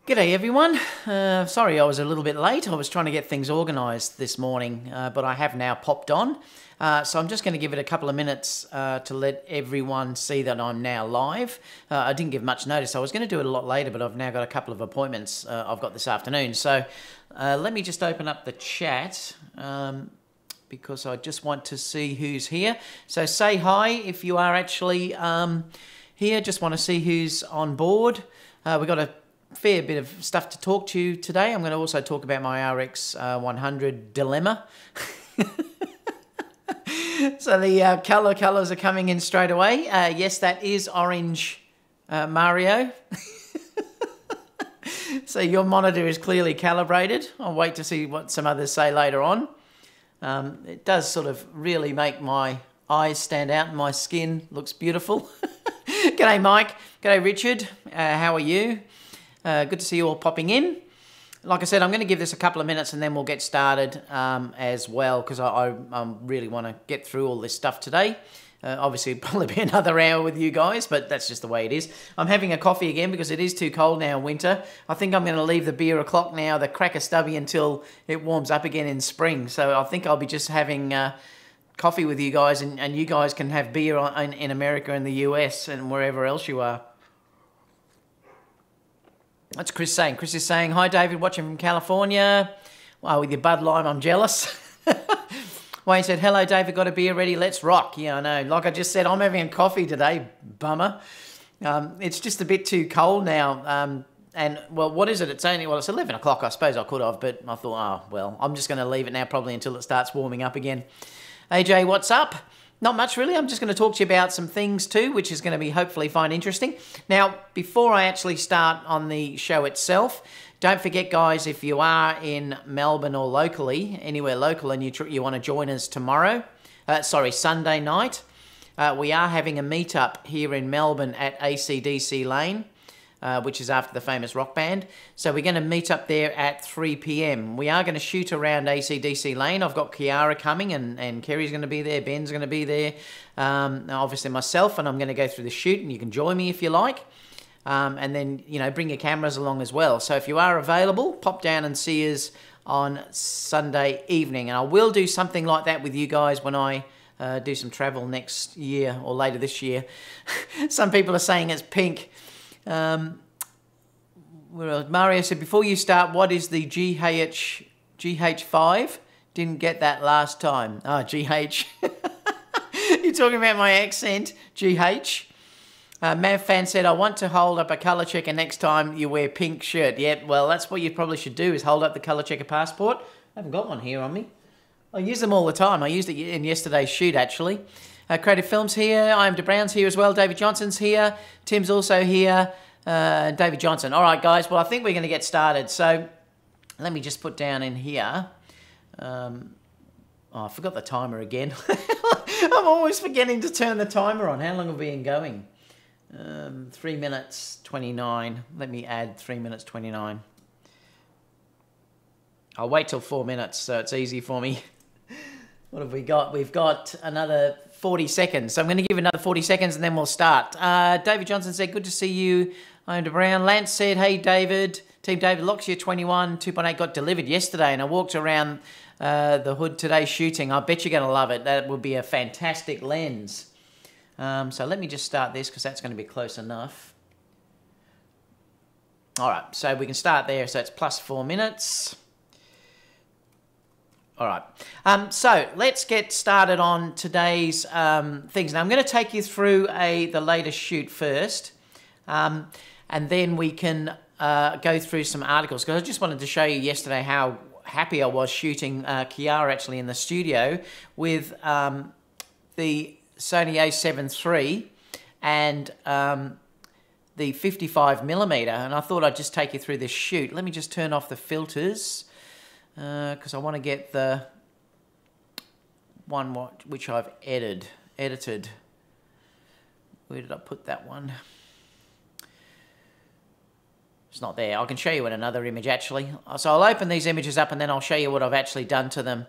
G'day everyone. Sorry I was a little bit late. I was trying to get things organised this morning, but I have now popped on. So I'm just going to give it a couple of minutes to let everyone see that I'm now live. I didn't give much notice. I was going to do it a lot later, but I've now got a couple of appointments I've got this afternoon. So let me just open up the chat because I just want to see who's here. So say hi if you are actually here. Just want to see who's on board. We've got a fair bit of stuff to talk to you today. I'm going to also talk about my RX100 dilemma. So the colours are coming in straight away. Yes, that is orange Mario. So your monitor is clearly calibrated. I'll wait to see what some others say later on. It does sort of really make my eyes stand out and my skin looks beautiful. G'day Mike, g'day Richard, how are you? Good to see you all popping in. Like I said, I'm going to give this a couple of minutes and then we'll get started as well, because I really want to get through all this stuff today. Obviously, it'll probably be another hour with you guys, but that's just the way it is. I'm having a coffee again because it is too cold now in winter. I think I'm going to leave the beer o'clock now, the cracker stubby, until it warms up again in spring. So I think I'll be just having coffee with you guys, and you guys can have beer in America and the US and wherever else you are. That's Chris saying. Chris is saying, hi David, watching from California. Wow, with your Bud Lime, I'm jealous. Wayne said, hello David, got a beer ready, let's rock. Yeah, I know. Like I just said, I'm having a coffee today, bummer. It's just a bit too cold now. And, well, what is it? It's only, well, it's 11 o'clock. I suppose I could have, but I thought, oh, well, I'm just going to leave it now probably until it starts warming up again. AJ, what's up? Not much really. I'm just going to talk to you about some things too, which is going to be hopefully find interesting. Now, before I actually start on the show itself, don't forget, guys, if you are in Melbourne or locally, anywhere local, and you want to join us tomorrow, Sunday night, we are having a meetup here in Melbourne at AC/DC Lane, which is after the famous rock band. So we're going to meet up there at 3 p.m. We are going to shoot around AC/DC Lane. I've got Kiara coming, and Kerry's going to be there, Ben's going to be there, obviously myself, and I'm going to go through the shoot, and you can join me if you like. And then, you know, bring your cameras along as well. So if you are available, pop down and see us on Sunday evening. And I will do something like that with you guys when I do some travel next year or later this year. Some people are saying it's pink. Mario said, before you start, what is the GH5? Didn't get that last time. Oh, GH. You're talking about my accent, GH. Mav fan said, I want to hold up a colour checker next time you wear pink shirt. Yep, well, that's what you probably should do, is hold up the colour checker passport. I haven't got one here on me. I use them all the time. I used it in yesterday's shoot, actually. Creative Films here. I am DeBrown's here as well. David Johnson's here. Tim's also here. David Johnson. All right, guys. Well, I think we're going to get started. So let me just put down in here. Oh, I forgot the timer again. I'm always forgetting to turn the timer on. How long have we been going? 3 minutes 29. Let me add 3 minutes 29. I'll wait till 4 minutes so it's easy for me. What have we got? We've got another 40 seconds. So I'm going to give another 40 seconds and then we'll start. David Johnson said, good to see you. I'm Brown. Lance said, hey David. Team David, Locksia 21 2.8 got delivered yesterday and I walked around the hood today shooting. I bet you're going to love it. That would be a fantastic lens. So let me just start this because that's going to be close enough. All right, so we can start there. So it's plus 4 minutes. All right, so let's get started on today's things. Now I'm going to take you through the latest shoot first, and then we can go through some articles, because I just wanted to show you yesterday how happy I was shooting Kiara actually in the studio with the Sony a7 III and the 55mm, and I thought I'd just take you through this shoot. Let me just turn off the filters because I want to get the one which I've edited. Where did I put that one? It's not there. I can show you in another image actually. So I'll open these images up and then I'll show you what I've actually done to them.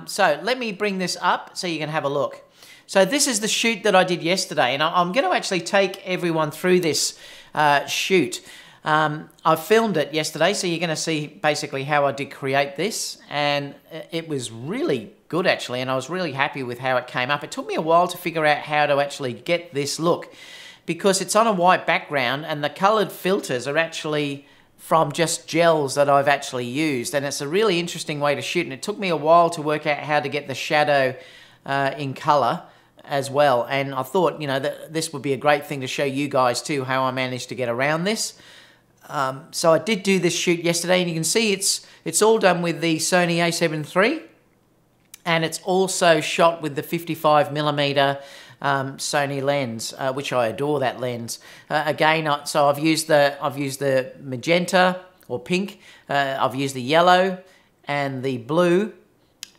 So let me bring this up so you can have a look. So this is the shoot that I did yesterday, and I'm going to actually take everyone through this shoot. I filmed it yesterday, so you're going to see basically how I did create this, and it was really good actually, and I was really happy with how it came up. It took me a while to figure out how to actually get this look, because it's on a white background and the coloured filters are actually from just gels that I've actually used, and it's a really interesting way to shoot, and it took me a while to work out how to get the shadow in colour as well, and I thought, you know, that this would be a great thing to show you guys too, how I managed to get around this. So I did do this shoot yesterday, and you can see it's all done with the Sony a7 III, and it's also shot with the 55mm Sony lens, which I adore that lens. Again, so I've used the magenta or pink, I've used the yellow and the blue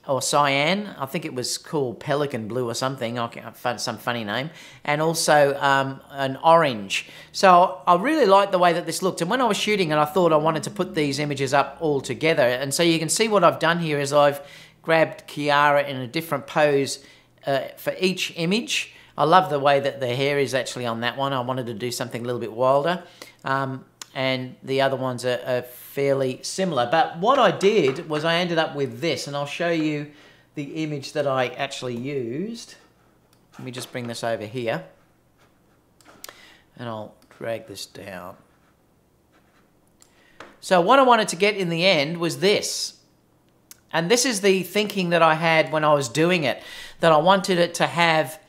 or cyan. I think it was called Pelican Blue or something. I can't find some funny name, and also an orange. So I really liked the way that this looked, and when I was shooting it, I thought I wanted to put these images up all together. And so you can see what I've done here is I've grabbed Kiara in a different pose for each image. I love the way that the hair is actually on that one. I wanted to do something a little bit wilder. And the other ones are fairly similar. But what I did was I ended up with this, and I'll show you the image that I actually used. Let me just bring this over here, and I'll drag this down. So what I wanted to get in the end was this. And this is the thinking that I had when I was doing it, that I wanted it to have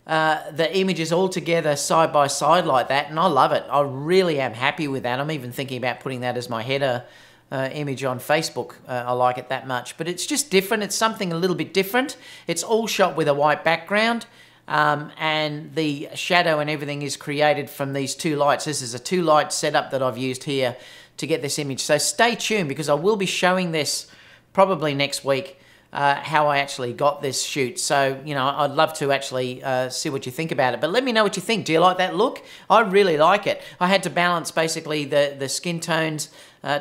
the images all together side by side like that, and I love it. I really am happy with that. I'm even thinking about putting that as my header image on Facebook. I like it that much, but it's just different. It's something a little bit different. It's all shot with a white background, and the shadow and everything is created from these two lights. This is a two light setup that I've used here to get this image. So stay tuned, because I will be showing this probably next week, how I actually got this shoot. So, you know, I'd love to actually see what you think about it. But let me know what you think. Do you like that look? I really like it. I had to balance basically the skin tones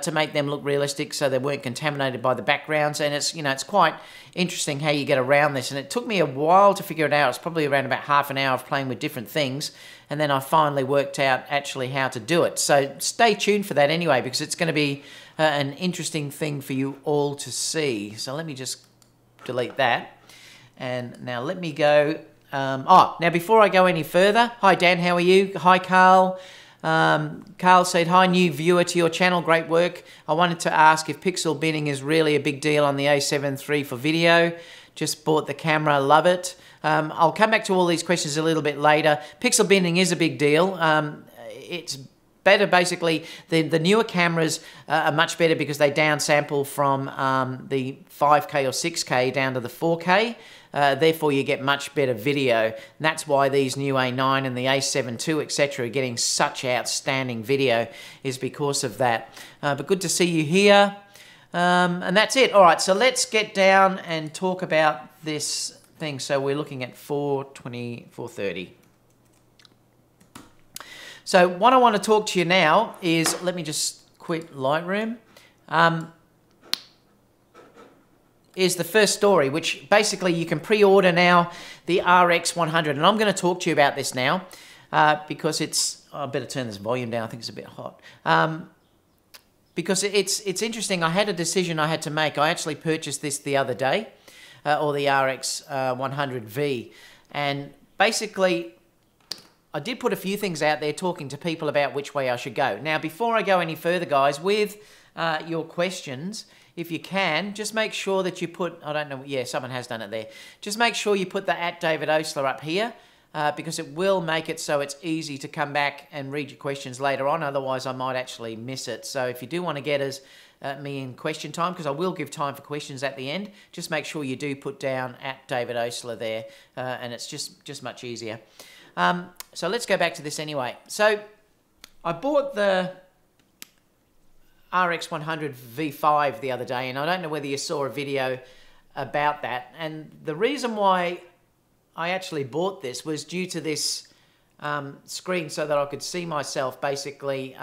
to make them look realistic, so they weren't contaminated by the backgrounds. And it's, you know, it's quite interesting how you get around this. And it took me a while to figure it out. It's probably around about half an hour of playing with different things, and then I finally worked out actually how to do it. So stay tuned for that anyway, because it's going to be an interesting thing for you all to see. So let me just delete that, and now let me go. Now before I go any further, hi Dan, how are you? Hi Carl. Carl said, hi new viewer to your channel, great work. I wanted to ask if pixel binning is really a big deal on the a7 III for video. Just bought the camera, love it. I'll come back to all these questions a little bit later. Pixel binning is a big deal. It's better, basically. The newer cameras are much better because they downsample from the 5K or 6K down to the 4K. Therefore, you get much better video. And that's why these new A9 and the A7 II, etc., are getting such outstanding video, is because of that. But good to see you here. And that's it. All right, so let's get down and talk about this thing. So we're looking at 4:30. So what I want to talk to you now is, let me just quit Lightroom, is the first story, which basically you can pre-order now the RX100. And I'm going to talk to you about this now because it's, I better turn this volume down, I think it's a bit hot. Because it's interesting, I had a decision I had to make. I actually purchased this the other day, or the RX100V. And basically, I did put a few things out there talking to people about which way I should go. Now, before I go any further, guys, with your questions, if you can, just make sure that you put, I don't know, yeah, someone has done it there. Just make sure you put the @DavidOsler up here, because it will make it so it's easy to come back and read your questions later on. Otherwise, I might actually miss it. So if you do want to get me in question time, because I will give time for questions at the end, just make sure you do put down @DavidOsler there, and it's just much easier. So let's go back to this anyway. So I bought the RX100 V5 the other day, and I don't know whether you saw a video about that. And the reason why I actually bought this was due to this screen, so that I could see myself basically,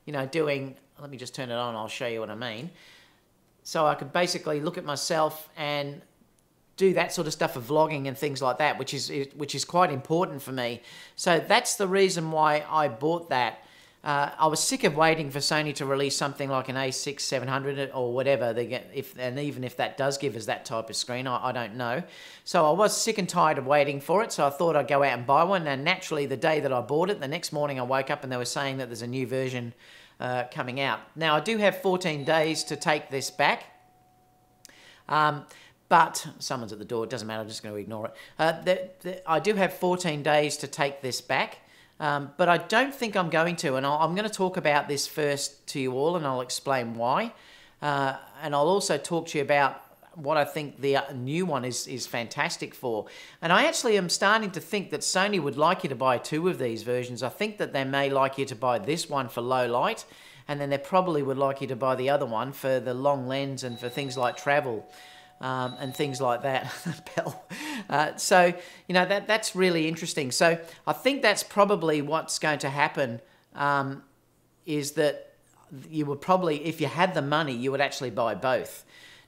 you know, doing, let me just turn it on, I'll show you what I mean. So I could basically look at myself and do that sort of stuff for vlogging and things like that, which is quite important for me. So that's the reason why I bought that. I was sick of waiting for Sony to release something like an A6-700 or whatever they get, and even if that does give us that type of screen, I don't know. So I was sick and tired of waiting for it, so I thought I'd go out and buy one. And naturally, the day that I bought it, the next morning I woke up and they were saying that there's a new version coming out. Now, I do have 14 days to take this back. But someone's at the door, it doesn't matter, I'm just going to ignore it. I do have 14 days to take this back. But I don't think I'm going to, and I'm going to talk about this first to you all, and I'll explain why. And I'll also talk to you about what I think the new one is fantastic for. And I actually am starting to think that Sony would like you to buy 2 of these versions. I think that they may like you to buy this one for low light, and then they probably would like you to buy the other one for the long lens and for things like travel. And things like that. So, you know, that's really interesting. So I think that's probably what's going to happen, is that you would probably, if you had the money, you would actually buy both.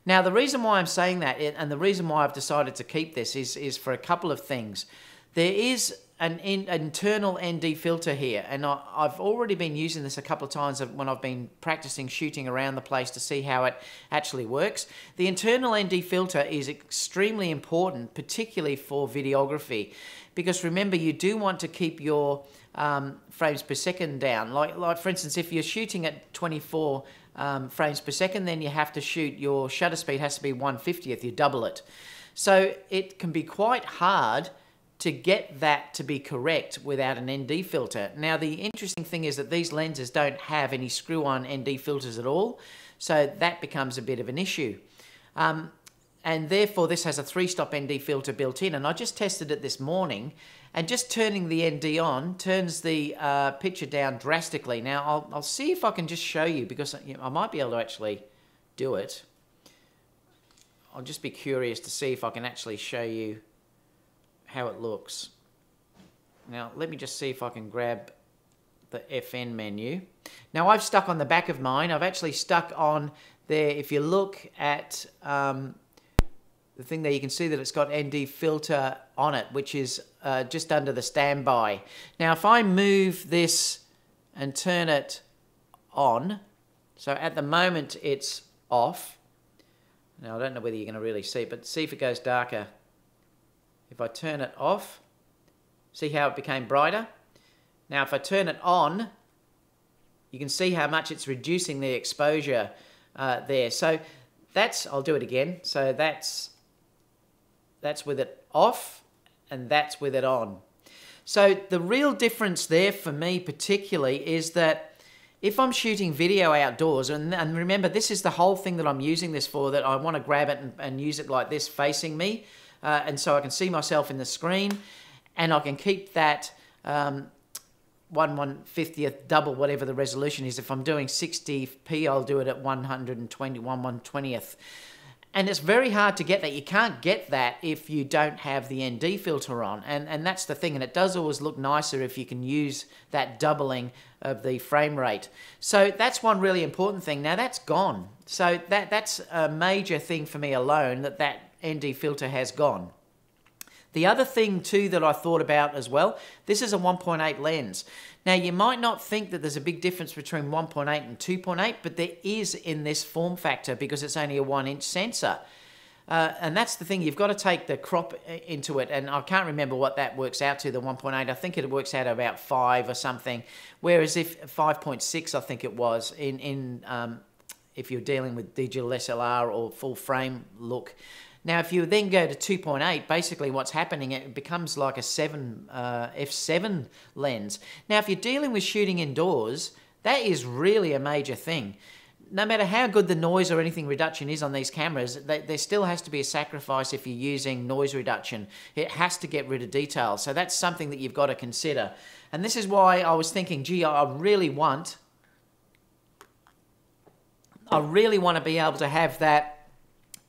Now, the reason why I'm saying that, and the reason why I've decided to keep this is for a couple of things. There is an internal ND filter here, and I've already been using this a couple of times when I've been practicing shooting around the place to see how it actually works. The internal ND filter is extremely important, particularly for videography, because remember, you do want to keep your frames per second down. Like for instance, if you're shooting at 24 frames per second, then you have to shoot, your shutter speed has to be 1/50th, you double it. So it can be quite hard to get that to be correct without an ND filter. Now, the interesting thing is that these lenses don't have any screw-on ND filters at all, so that becomes a bit of an issue. And therefore, this has a 3-stop ND filter built in, and I just tested it this morning, and just turning the ND on turns the picture down drastically. Now, I'll see if I can just show you, because I might be able to actually do it. I'll just be curious to see if I can actually show you how it looks. Now, let me just see if I can grab the FN menu. Now, I've stuck on the back of mine. I've actually stuck on there. If you look at the thing there, you can see that it's got ND filter on it, which is just under the standby. Now, if I move this and turn it on, so at the moment it's off. Now, I don't know whether you're going to really see it, but see if it goes darker. If I turn it off, see how it became brighter? Now, if I turn it on, you can see how much it's reducing the exposure there. So that's, I'll do it again. So that's with it off, and that's with it on. So the real difference there for me particularly is that if I'm shooting video outdoors, and remember, this is the whole thing that I'm using this for, that I want to grab it and use it like this facing me, and so I can see myself in the screen, and I can keep that 1/150th double, whatever the resolution is. If I'm doing 60p, I'll do it at 1/120th. And it's very hard to get that. You can't get that if you don't have the ND filter on. And that's the thing. And it does always look nicer if you can use that doubling of the frame rate. So that's one really important thing. Now, that's gone. So that's a major thing for me alone, that ND filter has gone. The other thing too that I thought about as well, this is a 1.8 lens. Now, you might not think that there's a big difference between 1.8 and 2.8, but there is in this form factor, because it's only a 1-inch sensor. And that's the thing, you've got to take the crop into it, and I can't remember what that works out to, the 1.8. I think it works out at about 5 or something, whereas if 5.6, I think it was, if you're dealing with digital SLR or full frame look. Now, if you then go to 2.8, basically what's happening, it becomes like a f7 lens. Now, if you're dealing with shooting indoors, that is really a major thing. No matter how good the noise or anything reduction is on these cameras, there still has to be a sacrifice if you're using noise reduction. It has to get rid of detail. So that's something that you've got to consider. And this is why I was thinking, gee, I really want to be able to have that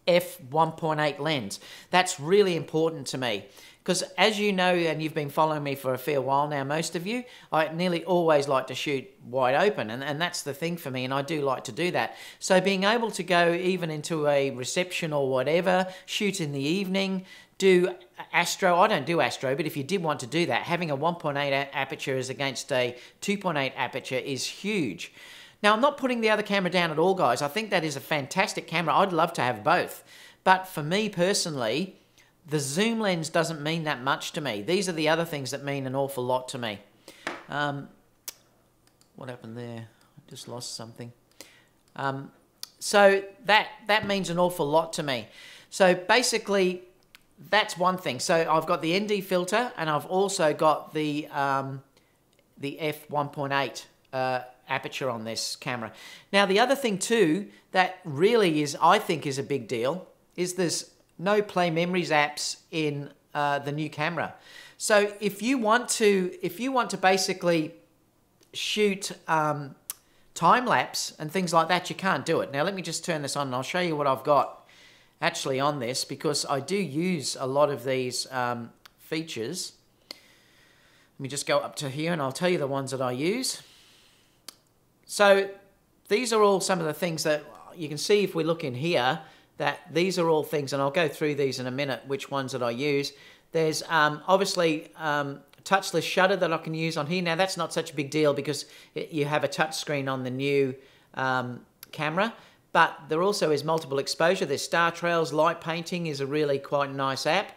f1.8 lens. That's really important to me, because as you know, and you've been following me for a fair while now, most of you, I nearly always like to shoot wide open, and that's the thing for me, and I do like to do that. So being able to go even into a reception or whatever, shoot in the evening, do astro, I don't do astro, but if you did want to do that, having a 1.8 aperture as against a 2.8 aperture is huge. Now, I'm not putting the other camera down at all, guys. I think that is a fantastic camera. I'd love to have both. But for me personally, the zoom lens doesn't mean that much to me. These are the other things that mean an awful lot to me. What happened there? I just lost something. So that means an awful lot to me. So basically, that's one thing. So I've got the ND filter, and I've also got the f1.8 aperture on this camera. Now, the other thing too that really is, I think, is a big deal is there's no Play Memories apps in the new camera. So if you want to basically shoot time lapse and things like that, you can't do it. Now, let me just turn this on and I'll show you what I've got actually on this, because I do use a lot of these features. Let me just go up to here and I'll tell you the ones that I use. So these are all some of the things that you can see if we look in here, that these are all things, and I'll go through these in a minute, which ones that I use. There's obviously touchless shutter that I can use on here. Now, that's not such a big deal because you have a touch screen on the new camera, but there also is multiple exposure. There's star trails, light painting is a really quite nice app.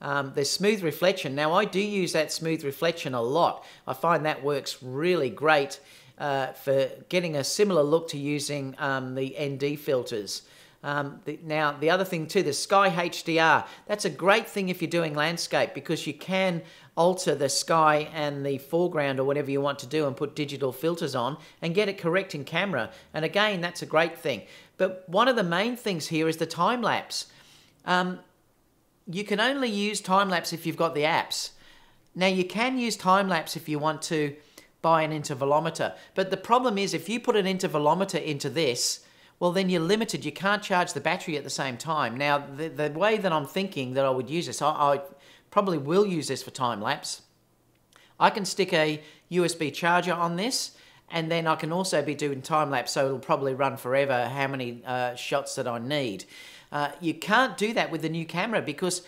There's smooth reflection. Now, I do use that smooth reflection a lot. I find that works really great for getting a similar look to using the ND filters. Now, the other thing too, the Sky HDR. That's a great thing if you're doing landscape, because you can alter the sky and the foreground or whatever you want to do and put digital filters on and get it correct in camera. And again, that's a great thing. But one of the main things here is the time lapse. You can only use time lapse if you've got the apps. Now, you can use time lapse if you want to buy an intervalometer. But the problem is, if you put an intervalometer into this, well, then you're limited. You can't charge the battery at the same time. Now, the way that I'm thinking that I would use this, I probably will use this for time-lapse. I can stick a USB charger on this, and then I can also be doing time-lapse, so it'll probably run forever, how many shots that I need. You can't do that with the new camera because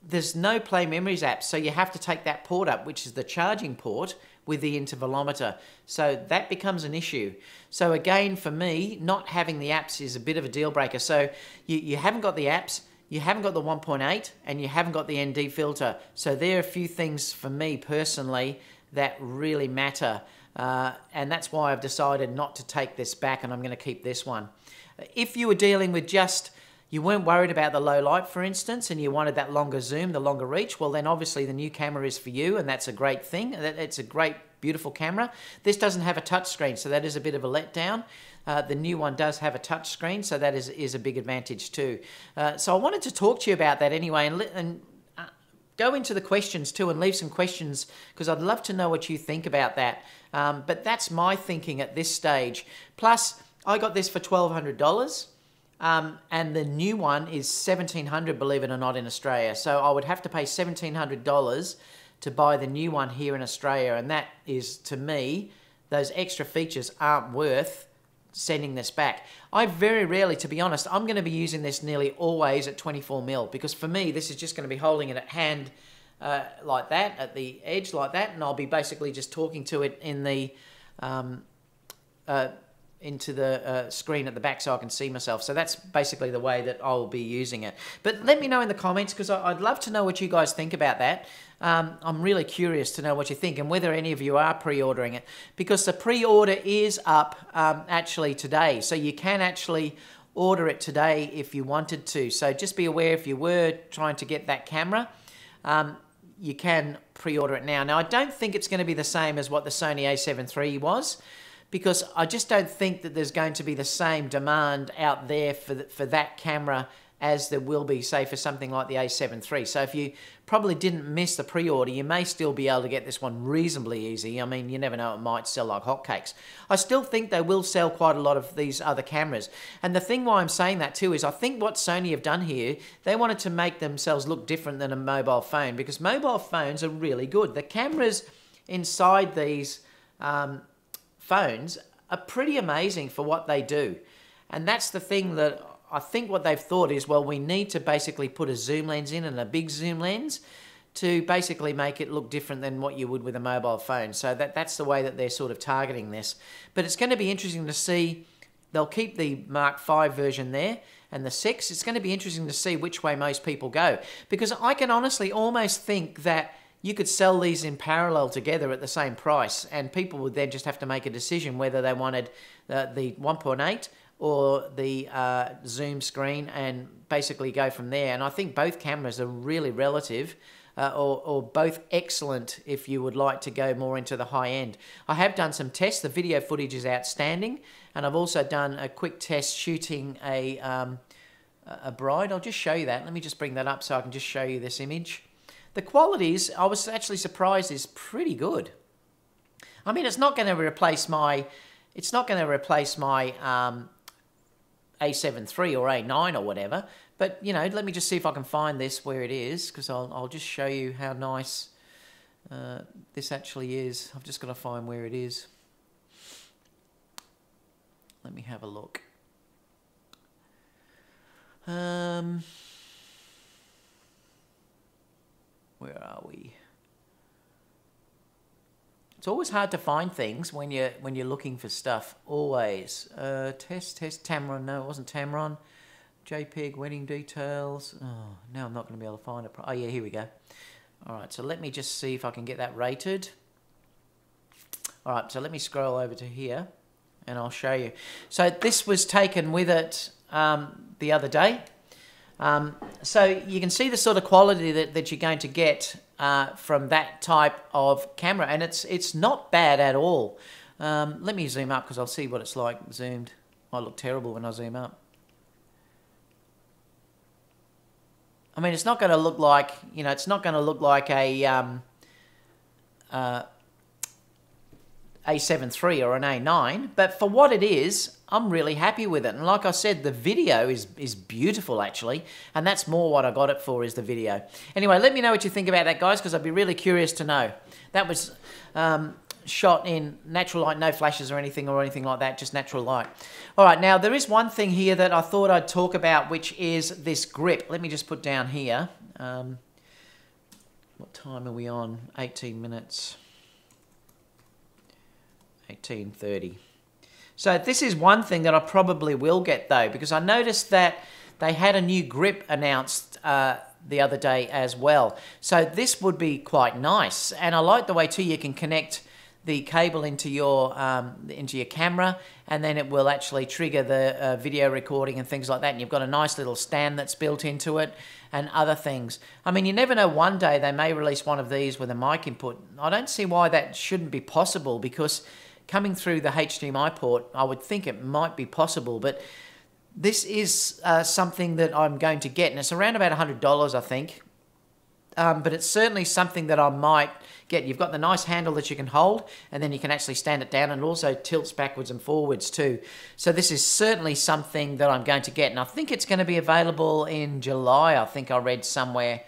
there's no Play Memories app, so you have to take that port up, which is the charging port, with the intervalometer. So that becomes an issue. So again, for me, not having the apps is a bit of a deal breaker. So you haven't got the apps, you haven't got the 1.8, and you haven't got the ND filter. So there are a few things for me personally that really matter. And that's why I've decided not to take this back, and I'm going to keep this one. If you were dealing with just, you weren't worried about the low light, for instance, and you wanted that longer zoom, the longer reach, well, then obviously the new camera is for you, and that's a great thing. It's a great, beautiful camera. This doesn't have a touch screen, so that is a bit of a letdown. The new one does have a touch screen, so that is a big advantage too. So I wanted to talk to you about that anyway, and go into the questions too, and leave some questions, because I'd love to know what you think about that. But that's my thinking at this stage. Plus, I got this for $1,200. And the new one is $1,700, believe it or not, in Australia. So I would have to pay $1,700 to buy the new one here in Australia. And that is, to me, those extra features aren't worth sending this back. I very rarely, to be honest, I'm going to be using this nearly always at 24mm, because for me, this is just going to be holding it at hand like that, at the edge like that, and I'll be basically just talking to it in the into the screen at the back so I can see myself. So that's basically the way that I'll be using it. But let me know in the comments, because I'd love to know what you guys think about that. I'm really curious to know what you think and whether any of you are pre-ordering it, because the pre-order is up actually today. So you can actually order it today if you wanted to. So just be aware, if you were trying to get that camera, you can pre-order it now. Now, I don't think it's going to be the same as what the Sony A7 III was, because I just don't think that there's going to be the same demand out there for that camera as there will be, say, for something like the A7 III. So if you probably didn't miss the pre-order, you may still be able to get this one reasonably easy. I mean, you never know, it might sell like hotcakes. I still think they will sell quite a lot of these other cameras. And the thing why I'm saying that too is I think what Sony have done here, they wanted to make themselves look different than a mobile phone, because mobile phones are really good. The cameras inside these phones are pretty amazing for what they do. And that's the thing that I think what they've thought is, well, we need to basically put a zoom lens in and a big zoom lens to basically make it look different than what you would with a mobile phone. So that's the way that they're sort of targeting this. But it's going to be interesting to see. They'll keep the Mark V version there and the 6. It's going to be interesting to see which way most people go. Because I can honestly almost think that you could sell these in parallel together at the same price, and people would then just have to make a decision whether they wanted the 1.8 or the zoom screen and basically go from there. And I think both cameras are really relative, or both excellent if you would like to go more into the high end. I have done some tests. The video footage is outstanding, and I've also done a quick test shooting a bride. I'll just show you that. Let me just bring that up so I can just show you this image. The qualities, I was actually surprised, is pretty good. I mean, it's not going to replace my, A7 III or A9 or whatever. But, you know, let me just see if I can find this where it is, because I'll just show you how nice this actually is. I've just got to find where it is. Let me have a look. Where are we? It's always hard to find things when you're looking for stuff. Always. Test Tamron. No, it wasn't Tamron. JPEG wedding details. Oh, now I'm not going to be able to find it. Oh yeah, here we go. All right, so let me just see if I can get that rated. All right, so let me scroll over to here, and I'll show you. So this was taken with it the other day. So you can see the sort of quality that you're going to get from that type of camera, and it's not bad at all. Let me zoom up because I'll see what it's like zoomed. I look terrible when I zoom up. I mean, it's not going to look like, you know, it's not going to look like a A7 III or an A9, but for what it is, I'm really happy with it. And like I said, the video is beautiful, actually, and that's more what I got it for, is the video. Anyway, let me know what you think about that, guys, because I'd be really curious to know. That was shot in natural light, no flashes or anything like that, just natural light. All right, now there is one thing here that I thought I'd talk about, which is this grip. Let me just put down here. What time are we on? 18 minutes. 18:30. So this is one thing that I probably will get, though, because I noticed that they had a new grip announced the other day as well. So this would be quite nice, and I like the way too you can connect the cable into your camera, and then it will actually trigger the video recording and things like that. And you've got a nice little stand that's built into it and other things. I mean, you never know, one day they may release one of these with a mic input. I don't see why that shouldn't be possible, because coming through the HDMI port, I would think it might be possible, but this is something that I'm going to get, and it's around about $100, I think. But it's certainly something that I might get. You've got the nice handle that you can hold, and then you can actually stand it down, and it also tilts backwards and forwards too. So this is certainly something that I'm going to get, and I think it's going to be available in July. I think I read somewhere.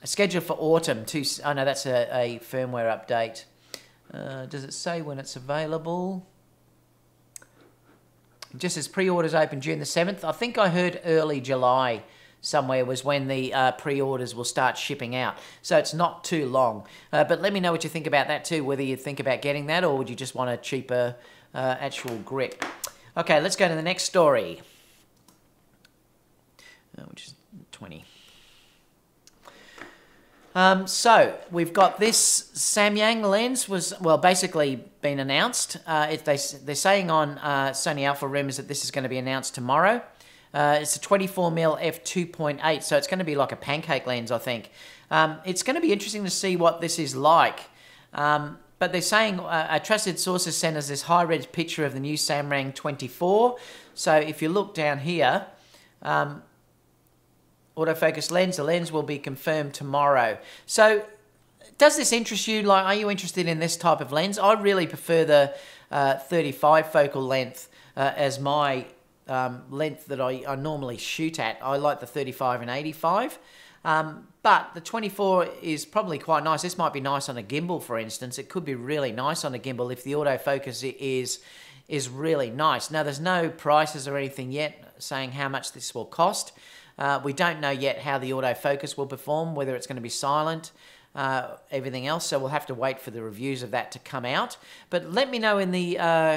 Scheduled for autumn too. Oh no, that's a firmware update. Does it say when it's available? Just as pre-orders open June the 7th. I think I heard early July somewhere was when the pre-orders will start shipping out. So it's not too long. But let me know what you think about that too, whether you think about getting that or would you just want a cheaper actual grip. Okay, let's go to the next story, which is 20. So we've got this Samyang lens was, well, basically been announced. They're saying on Sony Alpha Rumors that this is going to be announced tomorrow. It's a 24mm f2.8, so it's going to be like a pancake lens, I think. It's going to be interesting to see what this is like. But they're saying a trusted sources sent us this high-res picture of the new Samyang 24. So if you look down here, autofocus lens, the lens will be confirmed tomorrow. So does this interest you? Like, are you interested in this type of lens? I really prefer the 35 focal length as my length that I normally shoot at. I like the 35 and 85. But the 24 is probably quite nice. This might be nice on a gimbal, for instance. It could be really nice on a gimbal if the autofocus is is really nice. Now, there's no prices or anything yet saying how much this will cost. We don't know yet how the autofocus will perform, whether it's going to be silent, everything else. So we'll have to wait for the reviews of that to come out. But let me know in the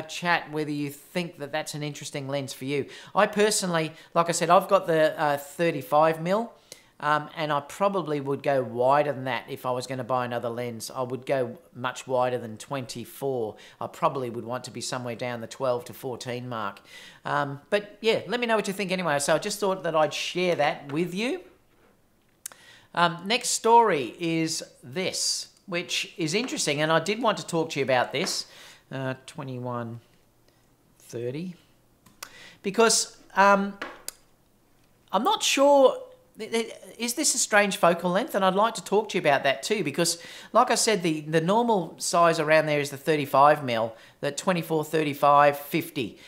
chat whether you think that that's an interesting lens for you. I personally, like I said, I've got the 35mm. And I probably would go wider than that if I was going to buy another lens. I would go much wider than 24. I probably would want to be somewhere down the 12 to 14 mark. But yeah, let me know what you think anyway. So I just thought that I'd share that with you. Next story is this, which is interesting, and I did want to talk to you about this, 2130, because I'm not sure. Is this a strange focal length? And I'd like to talk to you about that too, because like I said, the normal size around there is the 35mm, the 24, 35, 50.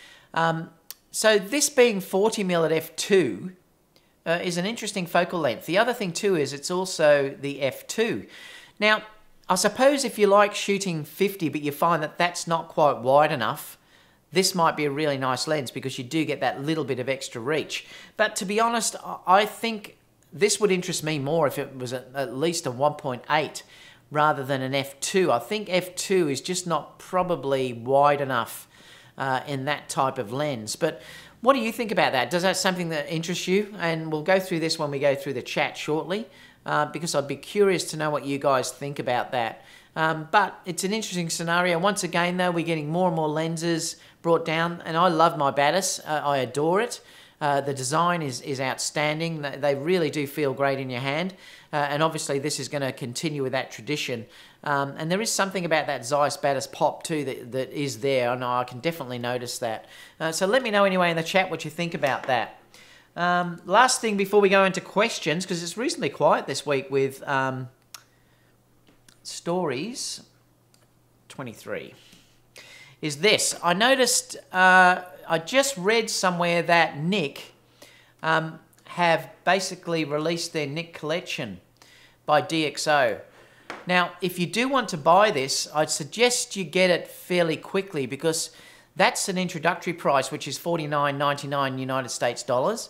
So this being 40mm at f2 is an interesting focal length. The other thing too is it's also the f2. Now, I suppose if you like shooting 50 but you find that that's not quite wide enough, this might be a really nice lens because you do get that little bit of extra reach. But to be honest, I think this would interest me more if it was at least a 1.8 rather than an f2. I think f2 is just not probably wide enough in that type of lens. But what do you think about that? Does that something that interests you? And we'll go through this when we go through the chat shortly, because I'd be curious to know what you guys think about that. But it's an interesting scenario. Once again, though, we're getting more and more lenses brought down, and I love my Batis. I adore it. The design is outstanding. They really do feel great in your hand. And obviously this is going to continue with that tradition. And there is something about that Zeiss Batis pop too that is there. I know I can definitely notice that. So let me know anyway in the chat what you think about that. Last thing before we go into questions, because it's reasonably quiet this week with stories, 23, is this. I noticed... I just read somewhere that Nik have basically released their Nik Collection by DxO. Now, if you do want to buy this, I'd suggest you get it fairly quickly because that's an introductory price, which is $49.99 United States dollars.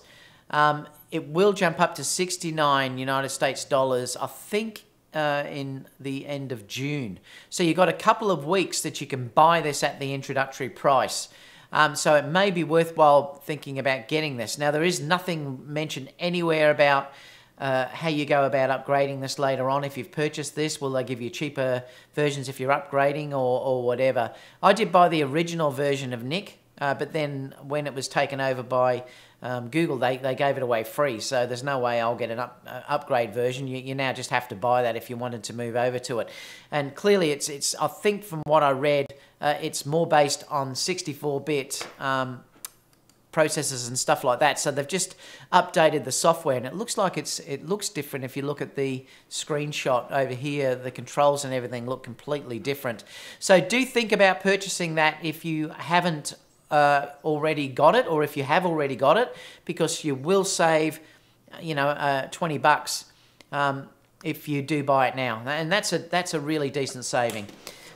It will jump up to $69 United States dollars, I think, in the end of June. So you've got a couple of weeks that you can buy this at the introductory price. So it may be worthwhile thinking about getting this. Now, there is nothing mentioned anywhere about how you go about upgrading this later on. If you've purchased this, will they give you cheaper versions if you're upgrading or whatever? I did buy the original version of Nik, but then when it was taken over by Google, they gave it away free. So there's no way I'll get an upgrade version. You now just have to buy that if you wanted to move over to it. And clearly, it's I think from what I read, it's more based on 64-bit processors and stuff like that. So they've just updated the software, and it looks like it looks different. If you look at the screenshot over here, the controls and everything look completely different. So do think about purchasing that if you haven't already got it, or if you have already got it, because you will save, you know, $20 if you do buy it now, and that's a really decent saving.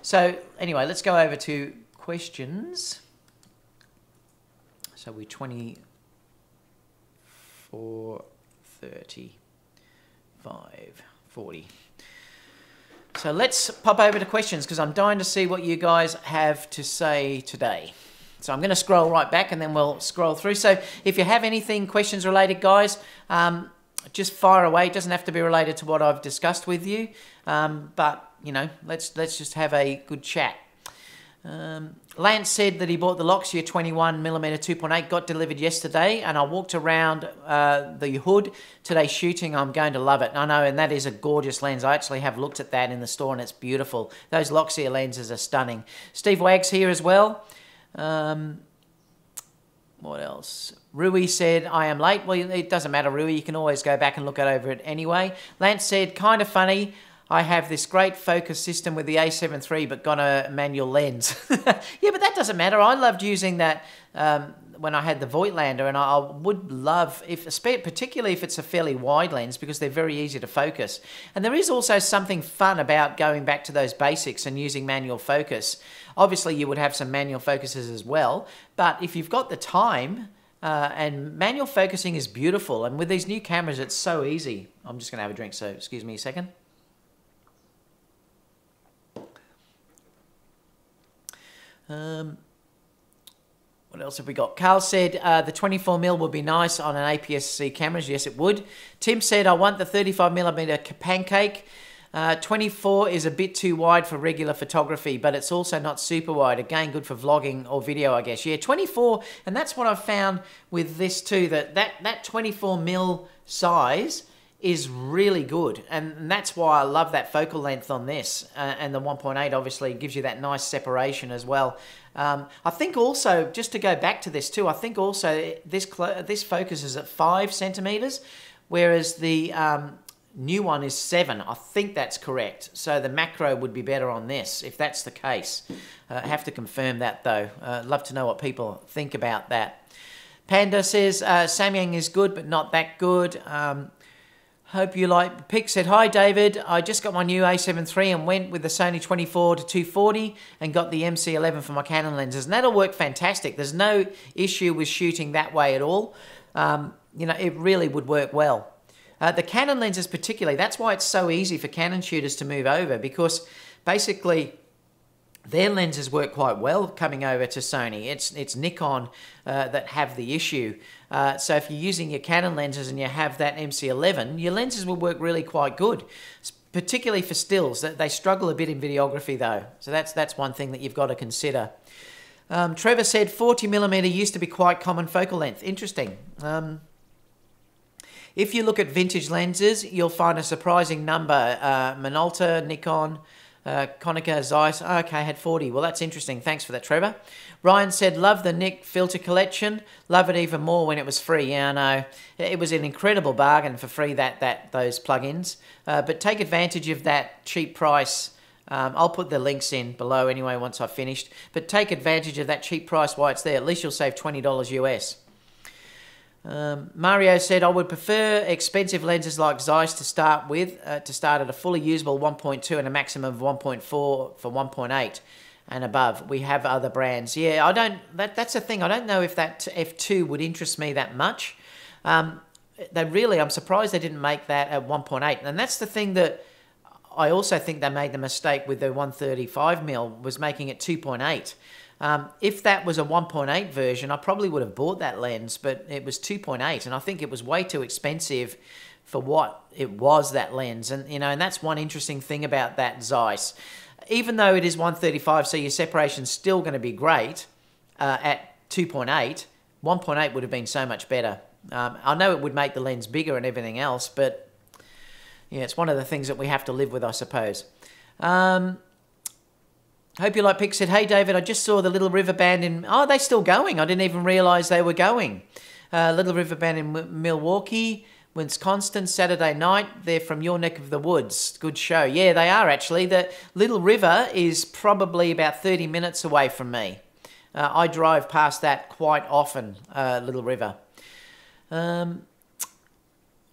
So anyway, let's go over to questions. So we're 24, 35, 40. So let's pop over to questions because I'm dying to see what you guys have to say today. So I'm going to scroll right back and then we'll scroll through. So if you have anything questions related, guys, just fire away. It doesn't have to be related to what I've discussed with you, but you know, let's just have a good chat. Lance said that he bought the Loxia 21mm 2.8, got delivered yesterday, and I walked around the hood today shooting. I'm going to love it. I know, and that is a gorgeous lens. I actually have looked at that in the store, and it's beautiful. Those Loxia lenses are stunning. Steve Wagg's here as well. What else? Rui said, I am late. Well, it doesn't matter, Rui. You can always go back and look over it anyway. Lance said, kind of funny. I have this great focus system with the A7 III, but got a manual lens. Yeah, but that doesn't matter. I loved using that when I had the Voigtlander, and I would love, particularly if it's a fairly wide lens, because they're very easy to focus. And there is also something fun about going back to those basics and using manual focus. Obviously, you would have some manual focuses as well, but if you've got the time, and manual focusing is beautiful, and with these new cameras, it's so easy. I'm just going to have a drink, so excuse me a second. What else have we got? Carl said the 24mm would be nice on an APS-C cameras. Yes, it would. Tim said, I want the 35mm pancake. 24 is a bit too wide for regular photography, but it's also not super wide. Again, good for vlogging or video, I guess. Yeah, 24, and that's what I've found with this too, that 24mm size is really good, and that's why I love that focal length on this, and the 1.8 obviously gives you that nice separation as well. I think also, just to go back to this too, I think also this focus is at 5 centimeters, whereas the new one is 7. I think that's correct. So the macro would be better on this, if that's the case. Have to confirm that though. Love to know what people think about that. Panda says, Samyang is good, but not that good. Hope you like. Pick said, hi David, I just got my new A7 III and went with the Sony 24-240 and got the MC11 for my Canon lenses. And that'll work fantastic. There's no issue with shooting that way at all. You know, it really would work well. The Canon lenses particularly, that's why it's so easy for Canon shooters to move over, because basically their lenses work quite well coming over to Sony. It's Nikon that have the issue. So if you're using your Canon lenses and you have that MC11, your lenses will work really quite good, particularly for stills. They struggle a bit in videography though. So that's one thing that you've got to consider. Trevor said 40mm used to be quite common focal length. Interesting. If you look at vintage lenses, you'll find a surprising number. Minolta, Nikon, Konica, Zeiss. Okay, had 40. Well, that's interesting. Thanks for that, Trevor. Ryan said, love the Nik filter collection. Love it even more when it was free. Yeah, I know. It was an incredible bargain for free, those plugins. But take advantage of that cheap price. I'll put the links in below anyway once I've finished. But take advantage of that cheap price while it's there. At least you'll save $20 US. Mario said, I would prefer expensive lenses like Zeiss to start with, to start at a fully usable 1.2 and a maximum of 1.4 for 1.8 and above. We have other brands. Yeah, that's the thing. I don't know if that f2 would interest me that much. I'm surprised they didn't make that at 1.8. And that's the thing that I also think they made the mistake with the 135mm, was making it 2.8. If that was a 1.8 version, I probably would have bought that lens, but it was 2.8, and I think it was way too expensive for what it was, that lens. And you know, and that's one interesting thing about that Zeiss. Even though it is 135, so your separation's still going to be great at 2.8, 1.8 would have been so much better. I know it would make the lens bigger and everything else, but yeah, it's one of the things that we have to live with, I suppose. Hope you like Pick said, hey David, I just saw the Little River Band in... Oh, they're still going. I didn't even realise they were going. Little River Band in Milwaukee, Wisconsin, Saturday night. They're from your neck of the woods. Good show. Yeah, they are actually. The Little River is probably about 30 minutes away from me. I drive past that quite often, Little River.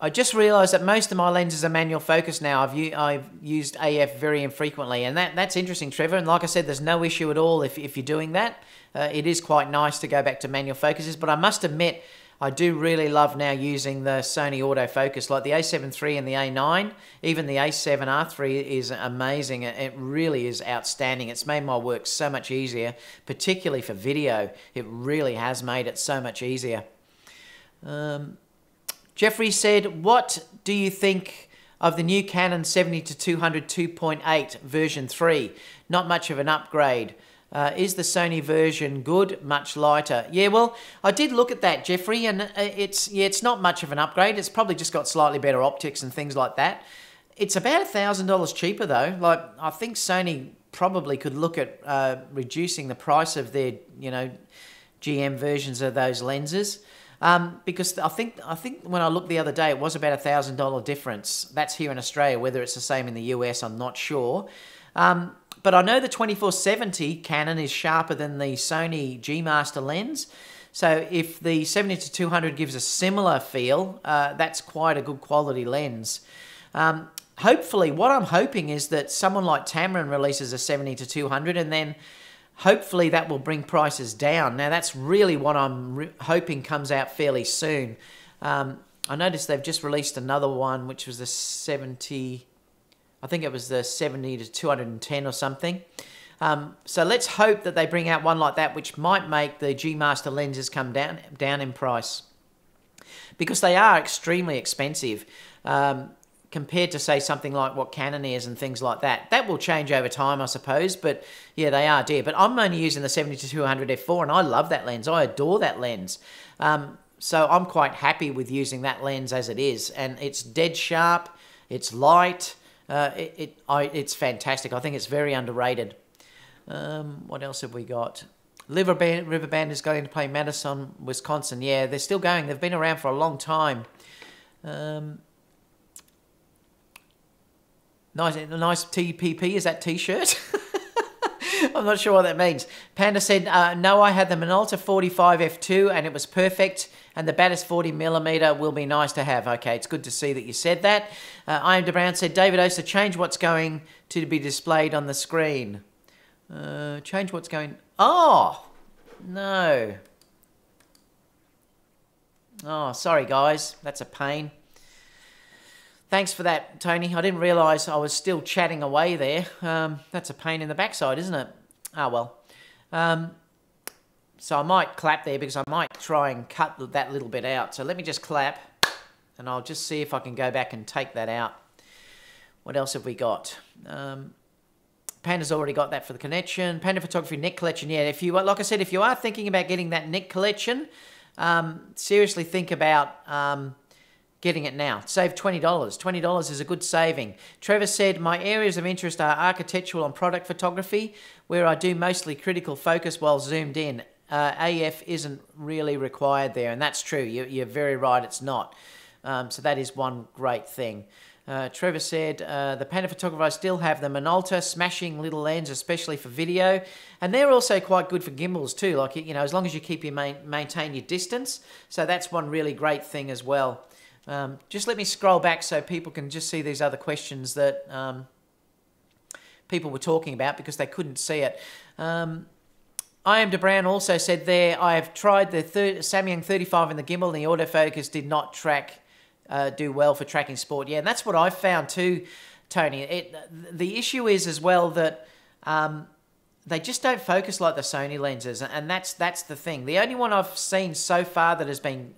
I just realised that most of my lenses are manual focus now. I've used AF very infrequently, and that's interesting, Trevor. And like I said, there's no issue at all if you're doing that. It is quite nice to go back to manual focuses, but I must admit, I do really love now using the Sony autofocus, like the A7 III and the A9. Even the A7 R3 is amazing. It really is outstanding. It's made my work so much easier, particularly for video. It really has made it so much easier. Jeffrey said, what do you think of the new Canon 70-200 2.8 version 3? Not much of an upgrade. Is the Sony version good? Much lighter. Yeah, well, I did look at that, Jeffrey, and it's not much of an upgrade. It's probably just got slightly better optics and things like that. It's about $1,000 cheaper though. Like, I think Sony probably could look at reducing the price of their, you know, GM versions of those lenses. Because I think when I looked the other day, it was about $1,000 difference. That's here in Australia. Whether it's the same in the US, I'm not sure. But I know the 24-70 Canon is sharper than the Sony G Master lens. So if the 70-200 gives a similar feel, that's quite a good quality lens. Hopefully, what I'm hoping is that someone like Tamron releases a 70-200, and then hopefully that will bring prices down. Now, that's really what I'm hoping comes out fairly soon. I noticed they've just released another one, which was the 70, I think it was the 70-210 or something. So let's hope that they bring out one like that, which might make the G Master lenses come down in price, because they are extremely expensive compared to, say, something like what Canon is and things like that. That will change over time, I suppose, but yeah, they are dear. But I'm only using the 70-200 f4, and I love that lens. I adore that lens. So I'm quite happy with using that lens as it is, and it's dead sharp, it's light, it's fantastic. I think it's very underrated. What else have we got? Riverband is going to play Madison, Wisconsin. Yeah, they're still going. They've been around for a long time. Nice TPP, is that T-shirt? I'm not sure what that means. Panda said, no, I had the Minolta 45 f2 and it was perfect, and the Batis 40mm will be nice to have. Okay, it's good to see that you said that. I am DeBrown said, David Oster, change what's going to be displayed on the screen. Change what's going... Oh! No. Oh, sorry guys. That's a pain. Thanks for that, Tony. I didn't realise I was still chatting away there. That's a pain in the backside, isn't it? Ah, well. So I might clap there because I might try and cut that little bit out. So let me just clap, and I'll just see if I can go back and take that out. What else have we got? Panda's already got that for the connection. Panda Photography Nik Collection. Yeah, if you, like I said, if you are thinking about getting that Nik Collection, seriously think about getting it now. Save $20. $20 is a good saving. Trevor said, my areas of interest are architectural and product photography, where I do mostly critical focus while zoomed in. AF isn't really required there, and that's true. You're very right, it's not. So that is one great thing. Trevor said, the Panda photographer, I still have the Minolta, smashing little lens, especially for video. And they're also quite good for gimbals too, like, you know, as long as you keep maintain your distance. So that's one really great thing as well. Just let me scroll back so people can just see these other questions that people were talking about, because they couldn't see it. I am DeBrown also said there, I have tried the Samyang 35 in the gimbal, and the autofocus did not do well for tracking sport. Yeah, and that's what I've found too, Tony. The issue is as well that they just don't focus like the Sony lenses, and that's the thing. The only one I've seen so far that has been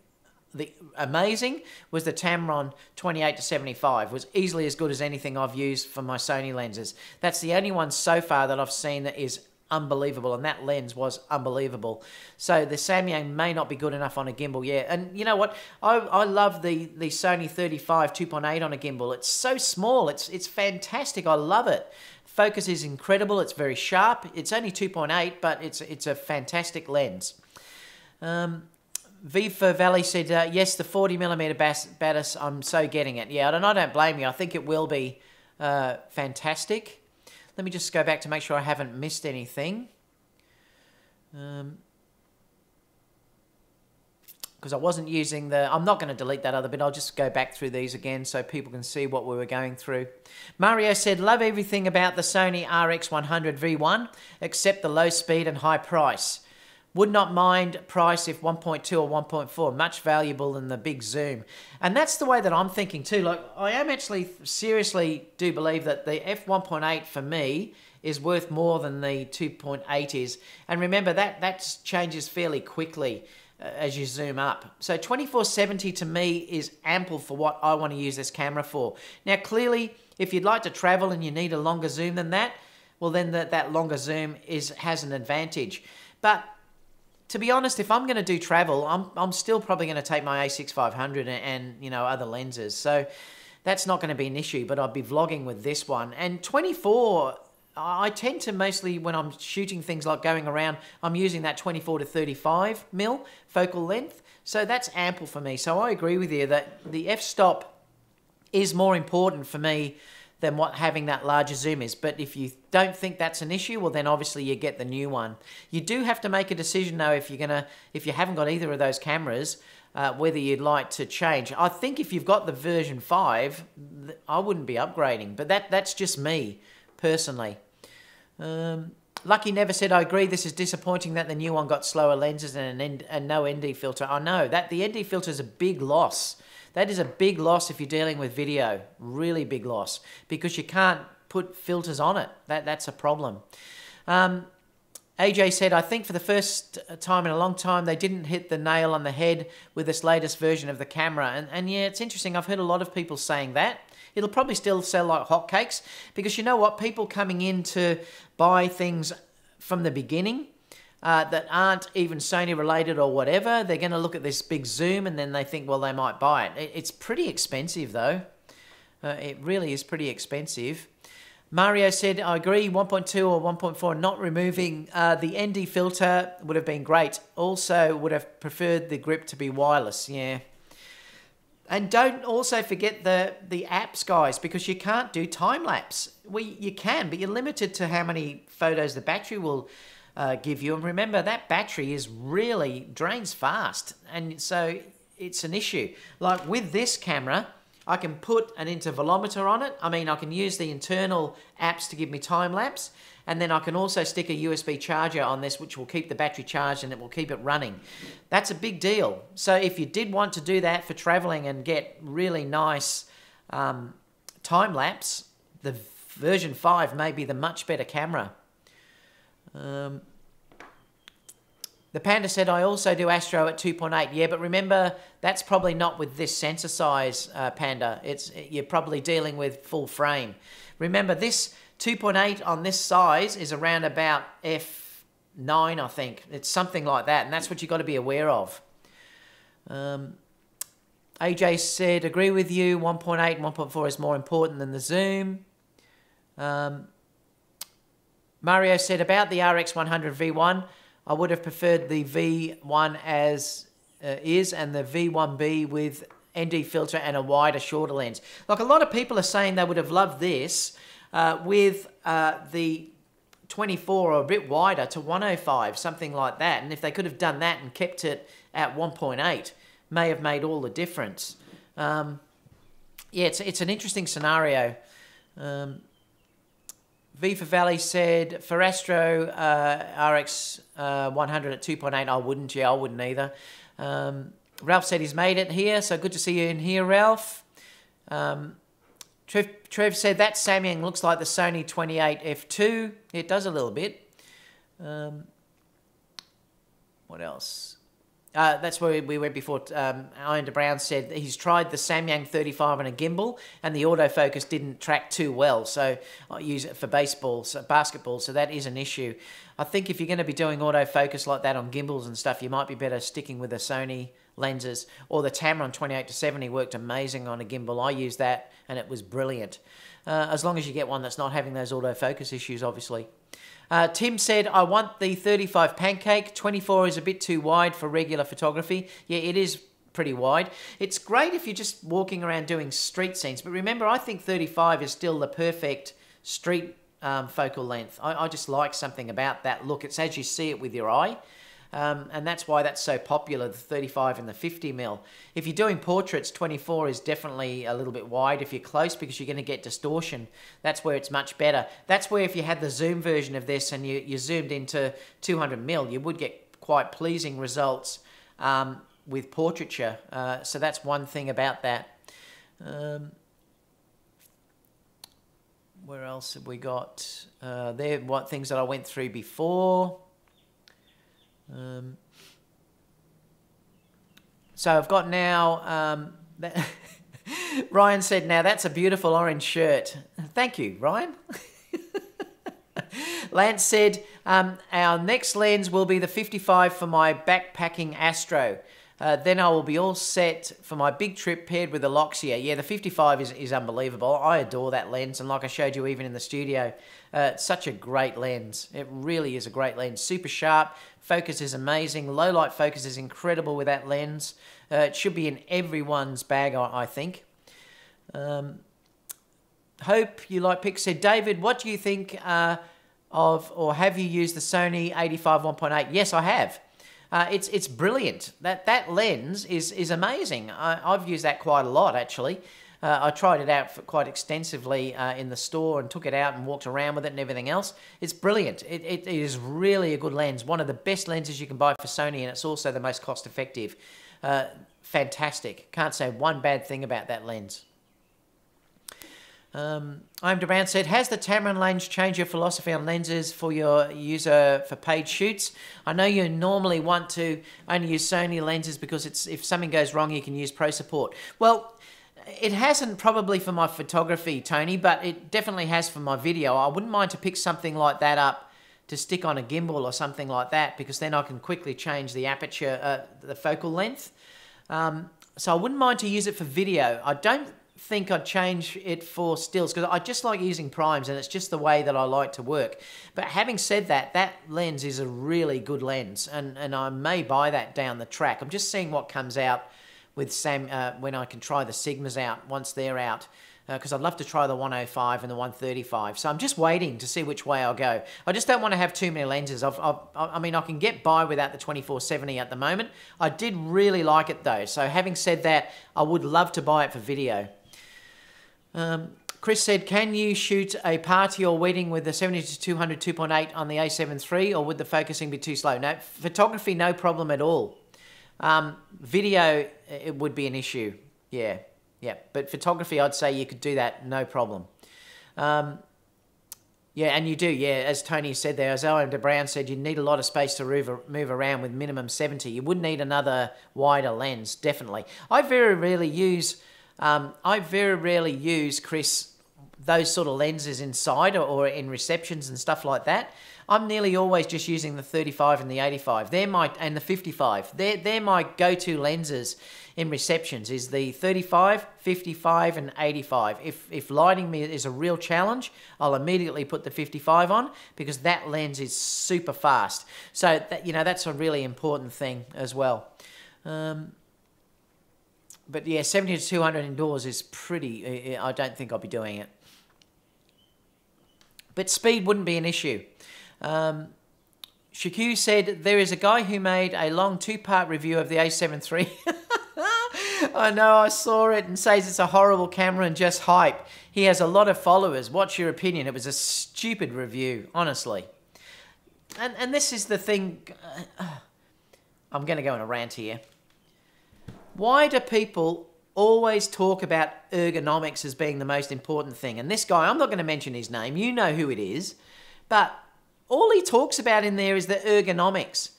amazing was the Tamron 28-75. Was easily as good as anything I've used for my Sony lenses. That's the only one so far that I've seen that is unbelievable, and that lens was unbelievable. So the Samyang may not be good enough on a gimbal, yeah. And you know what? I love the Sony 35 2.8 on a gimbal. It's so small. It's fantastic. I love it. Focus is incredible. It's very sharp. It's only 2.8, but it's a fantastic lens. V for Valley said, yes, the 40mm Batis, I'm so getting it. Yeah, and I don't blame you. I think it will be fantastic. Let me just go back to make sure I haven't missed anything. Because I wasn't using the... I'm not going to delete that other bit. I'll just go back through these again so people can see what we were going through. Mario said, love everything about the Sony RX100 V1, except the low speed and high price. Would not mind price if 1.2 or 1.4, much valuable than the big zoom. And that's the way that I'm thinking too. Like, I am actually seriously do believe that the f1.8 for me is worth more than the 2.8 is. And remember, that changes fairly quickly as you zoom up. So 2470 to me is ample for what I want to use this camera for. Now, clearly, if you'd like to travel and you need a longer zoom than that, well, then that longer zoom has an advantage. But to be honest, if I'm going to do travel, I'm still probably going to take my A6500 and you know, other lenses. So that's not going to be an issue, but I'd be vlogging with this one. And 24, I tend to mostly, when I'm shooting things like going around, I'm using that 24-35mm focal length. So that's ample for me. So I agree with you that the f-stop is more important for me than what having that larger zoom is. But if you don't think that's an issue, well, then obviously you get the new one. You do have to make a decision though if you haven't got either of those cameras, whether you'd like to change. I think if you've got the version 5, I wouldn't be upgrading, but that's just me personally. Lucky Never said, I agree, this is disappointing that the new one got slower lenses and no ND filter. I know, that the ND filter is a big loss. That is a big loss if you're dealing with video. Really big loss. Because you can't put filters on it. That's a problem. AJ said, I think for the first time in a long time, they didn't hit the nail on the head with this latest version of the camera. And yeah, it's interesting. I've heard a lot of people saying that. It'll probably still sell like hotcakes because you know what? People coming in to buy things from the beginning that aren't even Sony related or whatever, they're going to look at this big zoom and then they think, well, they might buy it. It's pretty expensive though. It really is pretty expensive. Mario said, I agree, 1.2 or 1.4, not removing the ND filter would have been great. Also would have preferred the grip to be wireless, yeah. And don't also forget the apps, guys, because you can't do time-lapse. You can, but you're limited to how many photos the battery will give you. And remember, that battery drains fast. And so it's an issue. Like with this camera, I can put an intervalometer on it. I mean, I can use the internal apps to give me time-lapse. And then I can also stick a USB charger on this, which will keep the battery charged and it will keep it running. That's a big deal. So if you did want to do that for traveling and get really nice time-lapse, the version 5 may be the much better camera. The Panda said, I also do Astro at 2.8. Yeah, but remember, that's probably not with this sensor size, Panda. You're probably dealing with full frame. Remember, this 2.8 on this size is around about f9, I think. It's something like that, and that's what you've got to be aware of. AJ said, agree with you, 1.8 and 1.4 is more important than the zoom. Mario said, about the RX100 V1, I would have preferred the V1 as is and the V1B with ND filter and a wider, shorter lens. Like a lot of people are saying they would have loved this with the 24 or a bit wider to 105, something like that. And if they could have done that and kept it at 1.8, may have made all the difference. Yeah, it's an interesting scenario. V for Valley said, for Astro RX100 at 2.8, I wouldn't. Yeah, I wouldn't either. Ralph said he's made it here, so good to see you in here, Ralph. Trev said that Samyang looks like the Sony 28 f2. It does a little bit. What else? That's where we went before. Iron to Brown said he's tried the Samyang 35 on a gimbal and the autofocus didn't track too well. So I use it for basketball, so that is an issue. I think if you're going to be doing autofocus like that on gimbals and stuff, you might be better sticking with the Sony lenses. Or the Tamron 28-70 worked amazing on a gimbal. I used that and it was brilliant. As long as you get one that's not having those autofocus issues, obviously. Tim said, I want the 35 pancake. 24 is a bit too wide for regular photography. Yeah, it is pretty wide. It's great if you're just walking around doing street scenes. But remember, I think 35 is still the perfect street focal length. I just like something about that look. It's as you see it with your eye. And that's why that's so popular, the 35 and the 50mm. If you're doing portraits, 24 is definitely a little bit wide if you're close because you're going to get distortion. That's where it's much better. That's where if you had the zoom version of this and you zoomed into 200mm, you would get quite pleasing results with portraiture. So that's one thing about that. Where else have we got? There are what things that I went through before. So I've got now, Ryan said, now that's a beautiful orange shirt. Thank you, Ryan. Lance said, our next lens will be the 55 for my backpacking Astro. Then I will be all set for my big trip paired with the Loxia. Yeah, the 55 is unbelievable. I adore that lens. And like I showed you even in the studio, it's such a great lens. It really is a great lens. Super sharp. Focus is amazing. Low light focus is incredible with that lens. It should be in everyone's bag, I think. Hope you like pics said, David, what do you think of, or have you used the Sony 85 1.8? Yes, I have. It's brilliant. That lens is amazing. I've used that quite a lot, actually. I tried it out quite extensively in the store and took it out and walked around with it and everything else. It's brilliant. It is really a good lens. One of the best lenses you can buy for Sony, and it's also the most cost-effective. Fantastic. Can't say one bad thing about that lens. I'm Brown said, has the Tamron lens changed your philosophy on lenses for your user for paid shoots? I know you normally want to only use Sony lenses because if something goes wrong, you can use Pro Support. Well, it hasn't probably for my photography, Tony, but it definitely has for my video. I wouldn't mind to pick something like that up to stick on a gimbal or something like that, because then I can quickly change the aperture, the focal length. So I wouldn't mind to use it for video. I don't think I'd change it for stills because I just like using primes and it's just the way that I like to work. But having said that, that lens is a really good lens and I may buy that down the track. I'm just seeing what comes out with when I can try the Sigmas out once they're out, because I'd love to try the 105 and the 135. So I'm just waiting to see which way I'll go. I just don't want to have too many lenses. I mean, I can get by without the 24-70 at the moment. I did really like it though. So having said that, I would love to buy it for video. Chris said, can you shoot a party or wedding with the 70-200 2.8 on the A7 III, or would the focusing be too slow? No, photography, no problem at all. Video, it would be an issue. Yeah. But photography, I'd say you could do that, no problem. Yeah, and you do, yeah. As Tony said there, as Owen de Brown said, you need a lot of space to move around with minimum 70. You would need another wider lens, definitely. I very rarely use, Chris, those sort of lenses inside or in receptions and stuff like that. I'm nearly always just using the 35 and the 85. And the 55. They're my go-to lenses in receptions, is the 35, 55 and 85. If lighting me is a real challenge, I'll immediately put the 55 on because that lens is super fast. So that's a really important thing as well. But yeah, 70-200 indoors is pretty, I don't think I'll be doing it. But speed wouldn't be an issue. Shaku said, there is a guy who made a long 2-part review of the A7 III. I know, I saw it, and says it's a horrible camera and just hype. He has a lot of followers. What's your opinion? It was a stupid review, honestly. And this is the thing. I'm going to go on a rant here. Why do people always talk about ergonomics as being the most important thing? And this guy, I'm not going to mention his name. You know who it is. But all he talks about in there is the ergonomics.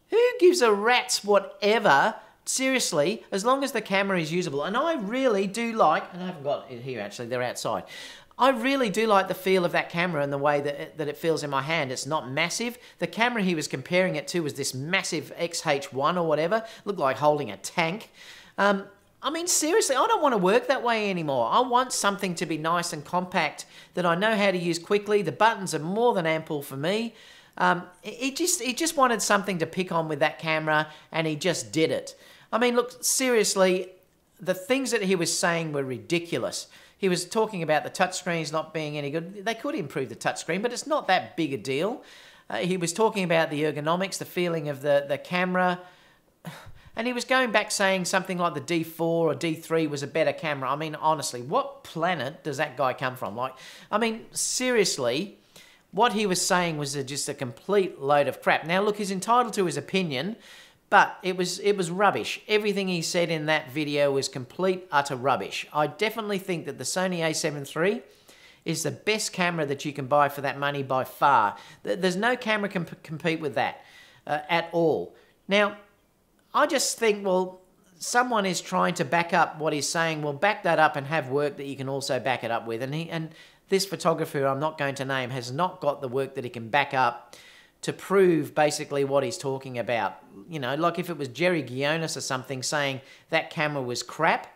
Who gives a rat's whatever, seriously, as long as the camera is usable? And I really do like, and I haven't got it here actually, they're outside. I really do like the feel of that camera and the way that it feels in my hand. It's not massive. The camera he was comparing it to was this massive XH1 or whatever. Looked like holding a tank. I mean, seriously, I don't want to work that way anymore. I want something to be nice and compact that I know how to use quickly. The buttons are more than ample for me. He just wanted something to pick on with that camera, and he just did it. I mean, look, seriously, the things that he was saying were ridiculous. He was talking about the touchscreens not being any good. They could improve the touchscreen, but it's not that big a deal. He was talking about the ergonomics, the feeling of the camera. And he was going back saying something like the D4 or D3 was a better camera. I mean, honestly, what planet does that guy come from? Like, I mean, seriously, what he was saying was just a complete load of crap. Now, look, he's entitled to his opinion, but it was rubbish. Everything he said in that video was complete, utter rubbish. I definitely think that the Sony A7 III is the best camera that you can buy for that money by far. There's no camera can compete with that at all. Now, I just think, well, someone is trying to back up what he's saying. Well, back that up and have work that you can also back it up with. And this photographer, I'm not going to name, has not got the work that he can back up to prove basically what he's talking about. You know, like if it was Jerry Guionis or something saying that camera was crap,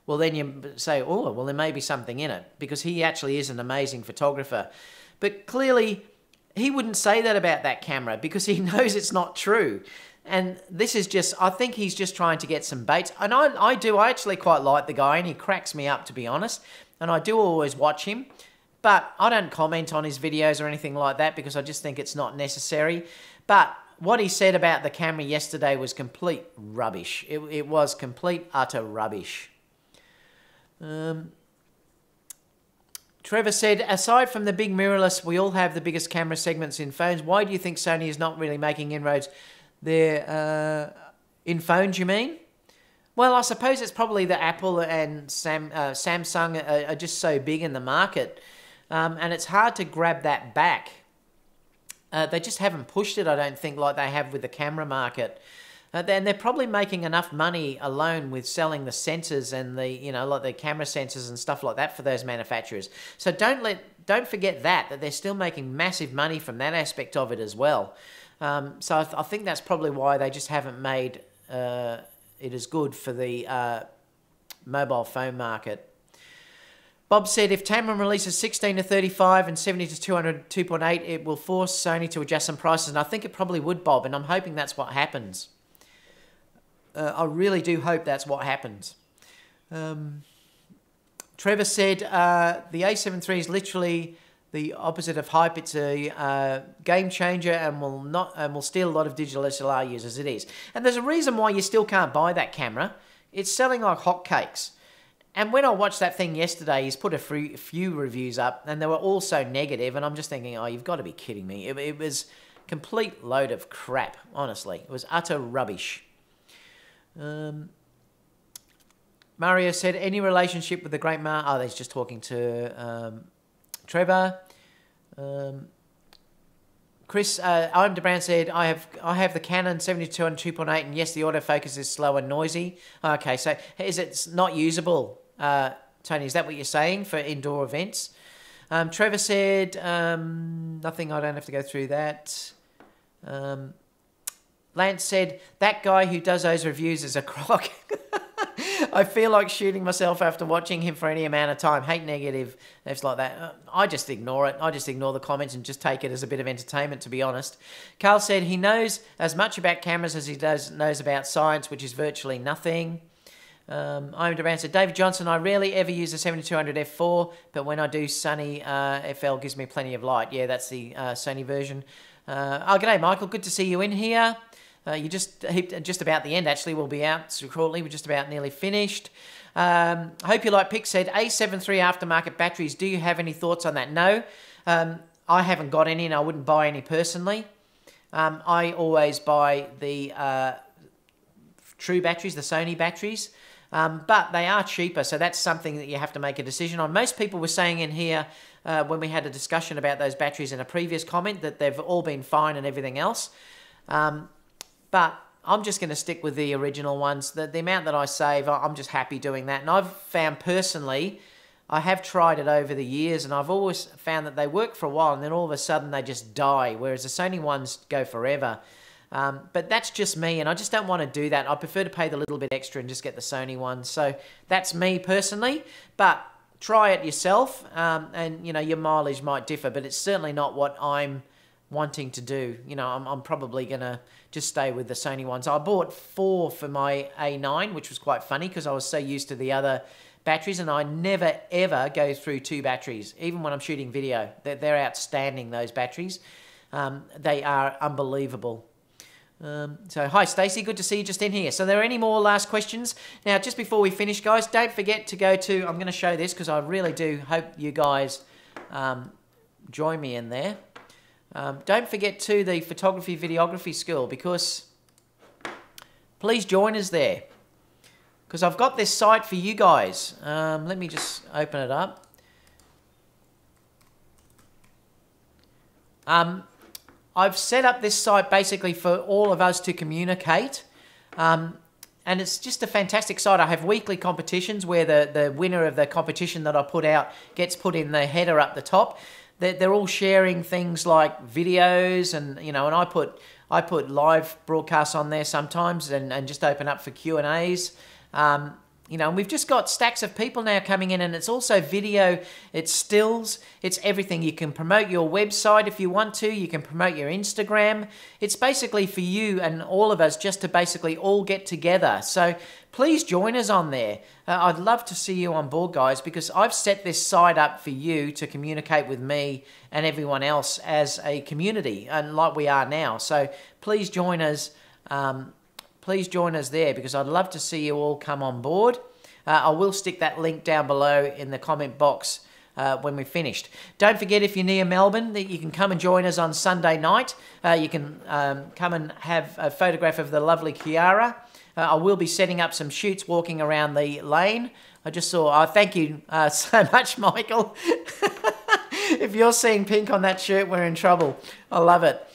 well, then you say, oh, well, there may be something in it, because he actually is an amazing photographer. But clearly, he wouldn't say that about that camera because he knows it's not true. And this is just, I think he's just trying to get some baits. And I actually quite like the guy, and he cracks me up, to be honest. and I do always watch him, but I don't comment on his videos or anything like that because I just think it's not necessary. But what he said about the camera yesterday was complete rubbish. It was complete, utter rubbish. Trevor said, aside from the big mirrorless, we all have the biggest camera segments in phones. Why do you think Sony is not really making inroads there? In phones, you mean? Well, I suppose it's probably that Apple and Samsung are just so big in the market. And it's hard to grab that back. They just haven't pushed it, I don't think, like they have with the camera market. And they're probably making enough money alone with selling the sensors and the, you know, like the camera sensors and stuff like that for those manufacturers. So don't forget that they're still making massive money from that aspect of it as well. So I think that's probably why they just haven't made it as good for the mobile phone market. Bob said, if Tamron releases 16 to 35 and 70 to 200 2.8, it will force Sony to adjust some prices. And I think it probably would, Bob, and I'm hoping that's what happens. I really do hope that's what happens. Trevor said, the A7 III is literally the opposite of hype. It's a game changer and will steal a lot of digital SLR users. It is. And there's a reason why you still can't buy that camera. It's selling like hotcakes. And when I watched that thing yesterday, he's put a few reviews up, and they were all so negative, and I'm just thinking, oh, you've got to be kidding me. It was a complete load of crap, honestly. It was utter rubbish. Mario said, any relationship with the great Oh, he's just talking to Trevor. Chris, I'm DeBrown said, I have the Canon 72 and 2.8, and yes, the autofocus is slow and noisy. Okay, so is it not usable, Tony? Is that what you're saying for indoor events? Trevor said, nothing, I don't have to go through that. Lance said, that guy who does those reviews is a crock. I feel like shooting myself after watching him for any amount of time. Hate negative, it's like that. I just ignore it. I just ignore the comments and just take it as a bit of entertainment, to be honest. Carl said he knows as much about cameras as he knows about science, which is virtually nothing. I'm DeBran said, David Johnson, I rarely ever use the 7200 f4, but when I do, Sony FL gives me plenty of light. Yeah, that's the Sony version. G'day, Michael. Good to see you in here. You just about the end, actually. We'll be out shortly. We're just about nearly finished. Hope you like pics. Said A7 III aftermarket batteries. Do you have any thoughts on that? No, I haven't got any, and I wouldn't buy any personally. I always buy the true batteries, the Sony batteries, but they are cheaper, so that's something that you have to make a decision on. Most people were saying in here when we had a discussion about those batteries in a previous comment that they've all been fine and everything else. But I'm just going to stick with the original ones. The amount that I save, I'm just happy doing that. And I've found personally, I have tried it over the years, and I've always found that they work for a while, and then all of a sudden they just die, whereas the Sony ones go forever. But that's just me, and I just don't want to do that. I prefer to pay the little bit extra and just get the Sony ones. So that's me personally. But try it yourself, and you know, your mileage might differ, but it's certainly not what I'm wanting to do. You know, I'm probably going to just stay with the Sony ones. I bought 4 for my A9, which was quite funny because I was so used to the other batteries, and I never ever go through 2 batteries, even when I'm shooting video. They're outstanding, those batteries. They are unbelievable. So hi Stacey, good to see you just in here. So there are any more last questions? Now, just before we finish, guys, don't forget to go to, I'm going to show this because I really do hope you guys join me in there. Don't forget to the photography videography school, because please join us there, because I've got this site for you guys. Let me just open it up. I've set up this site basically for all of us to communicate, and it's just a fantastic site. I have weekly competitions where the winner of the competition that I put out gets put in the header up the top. They're all sharing things like videos, and you know, and I put live broadcasts on there sometimes, and just open up for Q&As. You know, and we've just got stacks of people now coming in, and it's also video, it's stills, it's everything. You can promote your website if you want to, you can promote your Instagram. It's basically for you and all of us just to basically all get together. So please join us on there. I'd love to see you on board, guys, because I've set this site up for you to communicate with me and everyone else as a community, and like we are now. So please join us. Please join us there, because I'd love to see you all come on board. I will stick that link down below in the comment box when we're finished. Don't forget, if you're near Melbourne, that you can come and join us on Sunday night. You can come and have a photograph of the lovely Kiara. I will be setting up some shoots walking around the lane. I just saw, thank you so much, Michael. If you're seeing pink on that shirt, we're in trouble. I love it.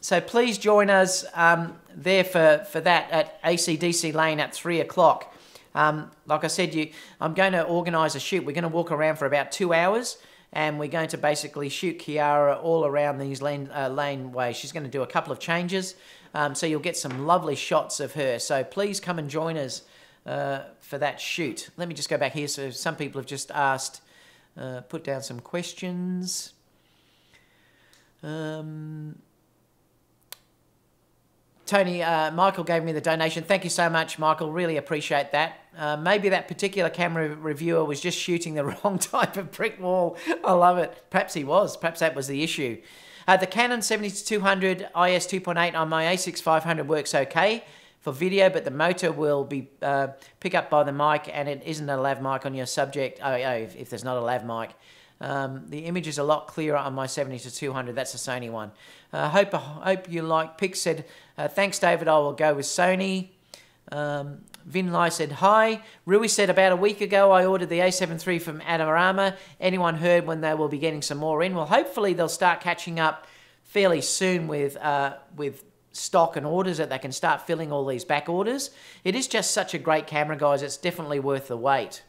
So please join us there for that at ACDC Lane at 3 o'clock. Like I said, I'm going to organise a shoot. We're going to walk around for about 2 hours, and we're going to basically shoot Kiara all around these laneways. She's going to do a couple of changes, so you'll get some lovely shots of her. So please come and join us for that shoot. Let me just go back here. So some people have just asked, put down some questions. Tony, Michael gave me the donation. Thank you so much, Michael. Really appreciate that. Maybe that particular camera reviewer was just shooting the wrong type of brick wall. I love it. Perhaps he was. Perhaps that was the issue. The Canon 70-200 IS 2.8 on my A6500 works okay for video, but the motor will be pick up by the mic, and it isn't a lav mic on your subject. If there's not a lav mic. The image is a lot clearer on my 70-200. That's a Sony one. Hope you like. Pix said, thanks, David. I will go with Sony. Vin Lai said, hi. Rui said, about a week ago, I ordered the A7 III from Adorama. Anyone heard when they will be getting some more in? Well, hopefully they'll start catching up fairly soon with stock and orders, that they can start filling all these back orders. It is just such a great camera, guys. It's definitely worth the wait.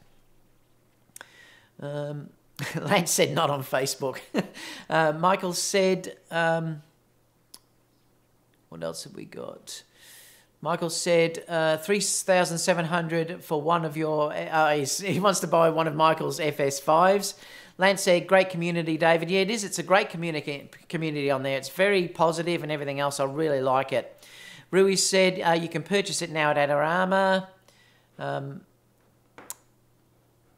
Lance said not on Facebook. Michael said, what else have we got? Michael said 3,700 for one of your, he wants to buy one of Michael's FS5s. Lance said, great community, David. Yeah, it is. It's a great community on there. It's very positive and everything else. I really like it. Rui said, you can purchase it now at Adorama.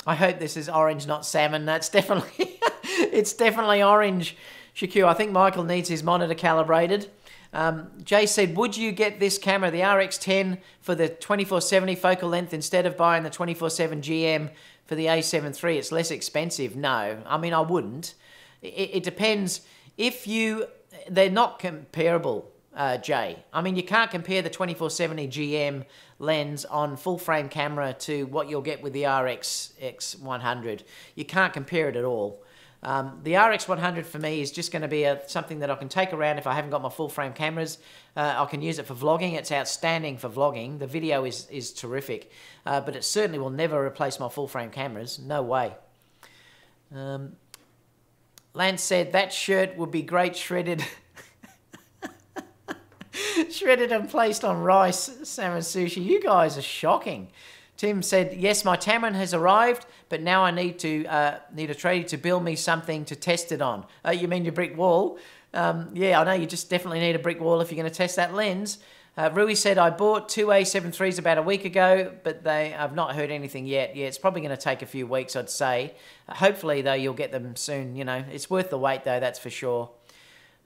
I hope this is orange, not salmon. That's definitely, it's definitely orange, Shakur. I think Michael needs his monitor calibrated. Jay said, would you get this camera, the RX10, for the 24-70 focal length instead of buying the 24-7 GM for the A7 III? It's less expensive. No, I mean, I wouldn't. It depends. They're not comparable, Jay. I mean, you can't compare the 24-70 GM lens on full frame camera to what you'll get with the RX100. You can't compare it at all. The RX100 for me is just going to be something that I can take around if I haven't got my full frame cameras. I can use it for vlogging. It's outstanding for vlogging. The video is terrific, but it certainly will never replace my full frame cameras. No way. Lance said that shirt would be great shredded. Shredded and placed on rice, salmon sushi. You guys are shocking. Tim said, yes, my Tamron has arrived, but now I need a tradie to build me something to test it on. You mean your brick wall? Yeah, I know you just definitely need a brick wall if you're going to test that lens. Rui said, I bought two A7 IIIs about a week ago, but I've not heard anything yet. Yeah, it's probably going to take a few weeks, I'd say. Hopefully, though, you'll get them soon. You know, it's worth the wait, though, that's for sure.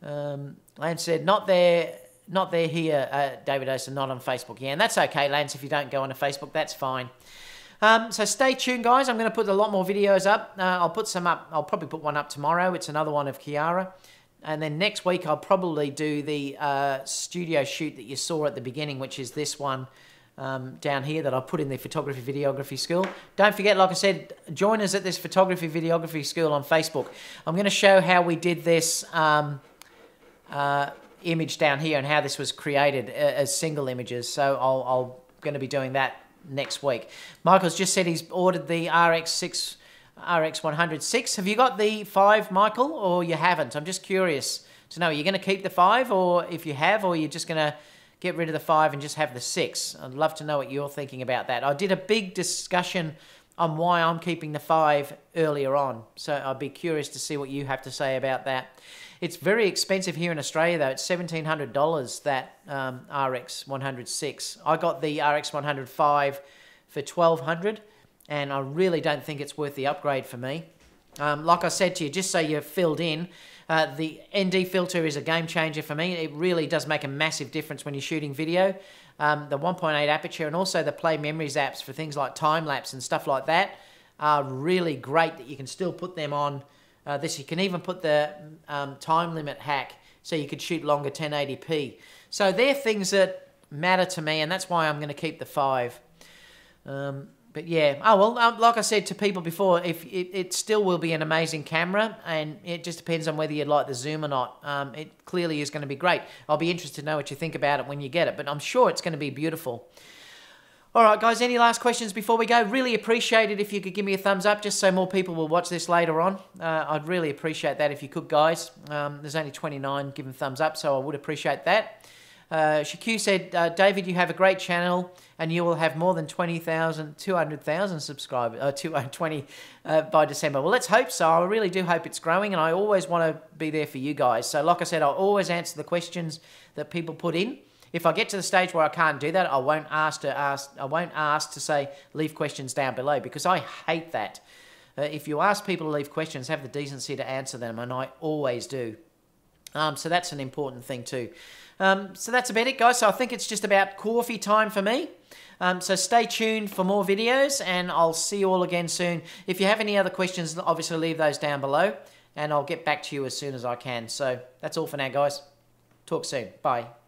Lance said, not there here, David Osen, not on Facebook. Yeah, and that's okay, Lance, if you don't go onto Facebook, that's fine. So stay tuned, guys. I'm going to put a lot more videos up. I'll put some up. I'll probably put one up tomorrow. It's another one of Kiara. And then next week, I'll probably do the studio shoot that you saw at the beginning, which is this one down here that I put in the photography videography school. Don't forget, like I said, join us at this photography videography school on Facebook. I'm going to show how we did this image down here and how this was created as single images. So I'll going to be doing that next week. Michael's just said he's ordered the RX100 6. Have you got the 5, Michael, or you haven't? I'm just curious to know. Are you going to keep the 5, or if you have, or you're just going to get rid of the 5 and just have the 6? I'd love to know what you're thinking about that. I did a big discussion on why I'm keeping the 5 earlier on, so I'd be curious to see what you have to say about that. It's very expensive here in Australia though. It's $1,700, that RX100 I got the RX100V for $1,200, and I really don't think it's worth the upgrade for me. Like I said to you, just so you're filled in, the ND filter is a game changer for me. It really does make a massive difference when you're shooting video. The 1.8 aperture and also the Play Memories apps for things like time-lapse and stuff like that are really great that you can still put them on. You can even put the time limit hack so you could shoot longer 1080p. So they're things that matter to me, and that's why I'm going to keep the 5. But yeah, oh well, like I said to people before, if it still will be an amazing camera, and it just depends on whether you'd like the zoom or not. It clearly is going to be great. I'll be interested to know what you think about it when you get it, but I'm sure it's going to be beautiful. All right, guys, any last questions before we go? Really appreciate it if you could give me a thumbs up, just so more people will watch this later on. I'd really appreciate that if you could, guys. There's only 29 giving thumbs up, so I would appreciate that. Shaku said, David, you have a great channel and you will have more than 200,000 subscribers, 20 by December. Well, let's hope so. I really do hope it's growing, and I always want to be there for you guys. So like I said, I'll always answer the questions that people put in. If I get to the stage where I can't do that, I won't ask to say leave questions down below, because I hate that. If you ask people to leave questions, have the decency to answer them, and I always do. So that's an important thing too. So that's about it, guys. So I think it's just about coffee time for me. So stay tuned for more videos, and I'll see you all again soon. If you have any other questions, obviously leave those down below, and I'll get back to you as soon as I can. So that's all for now, guys. Talk soon. Bye.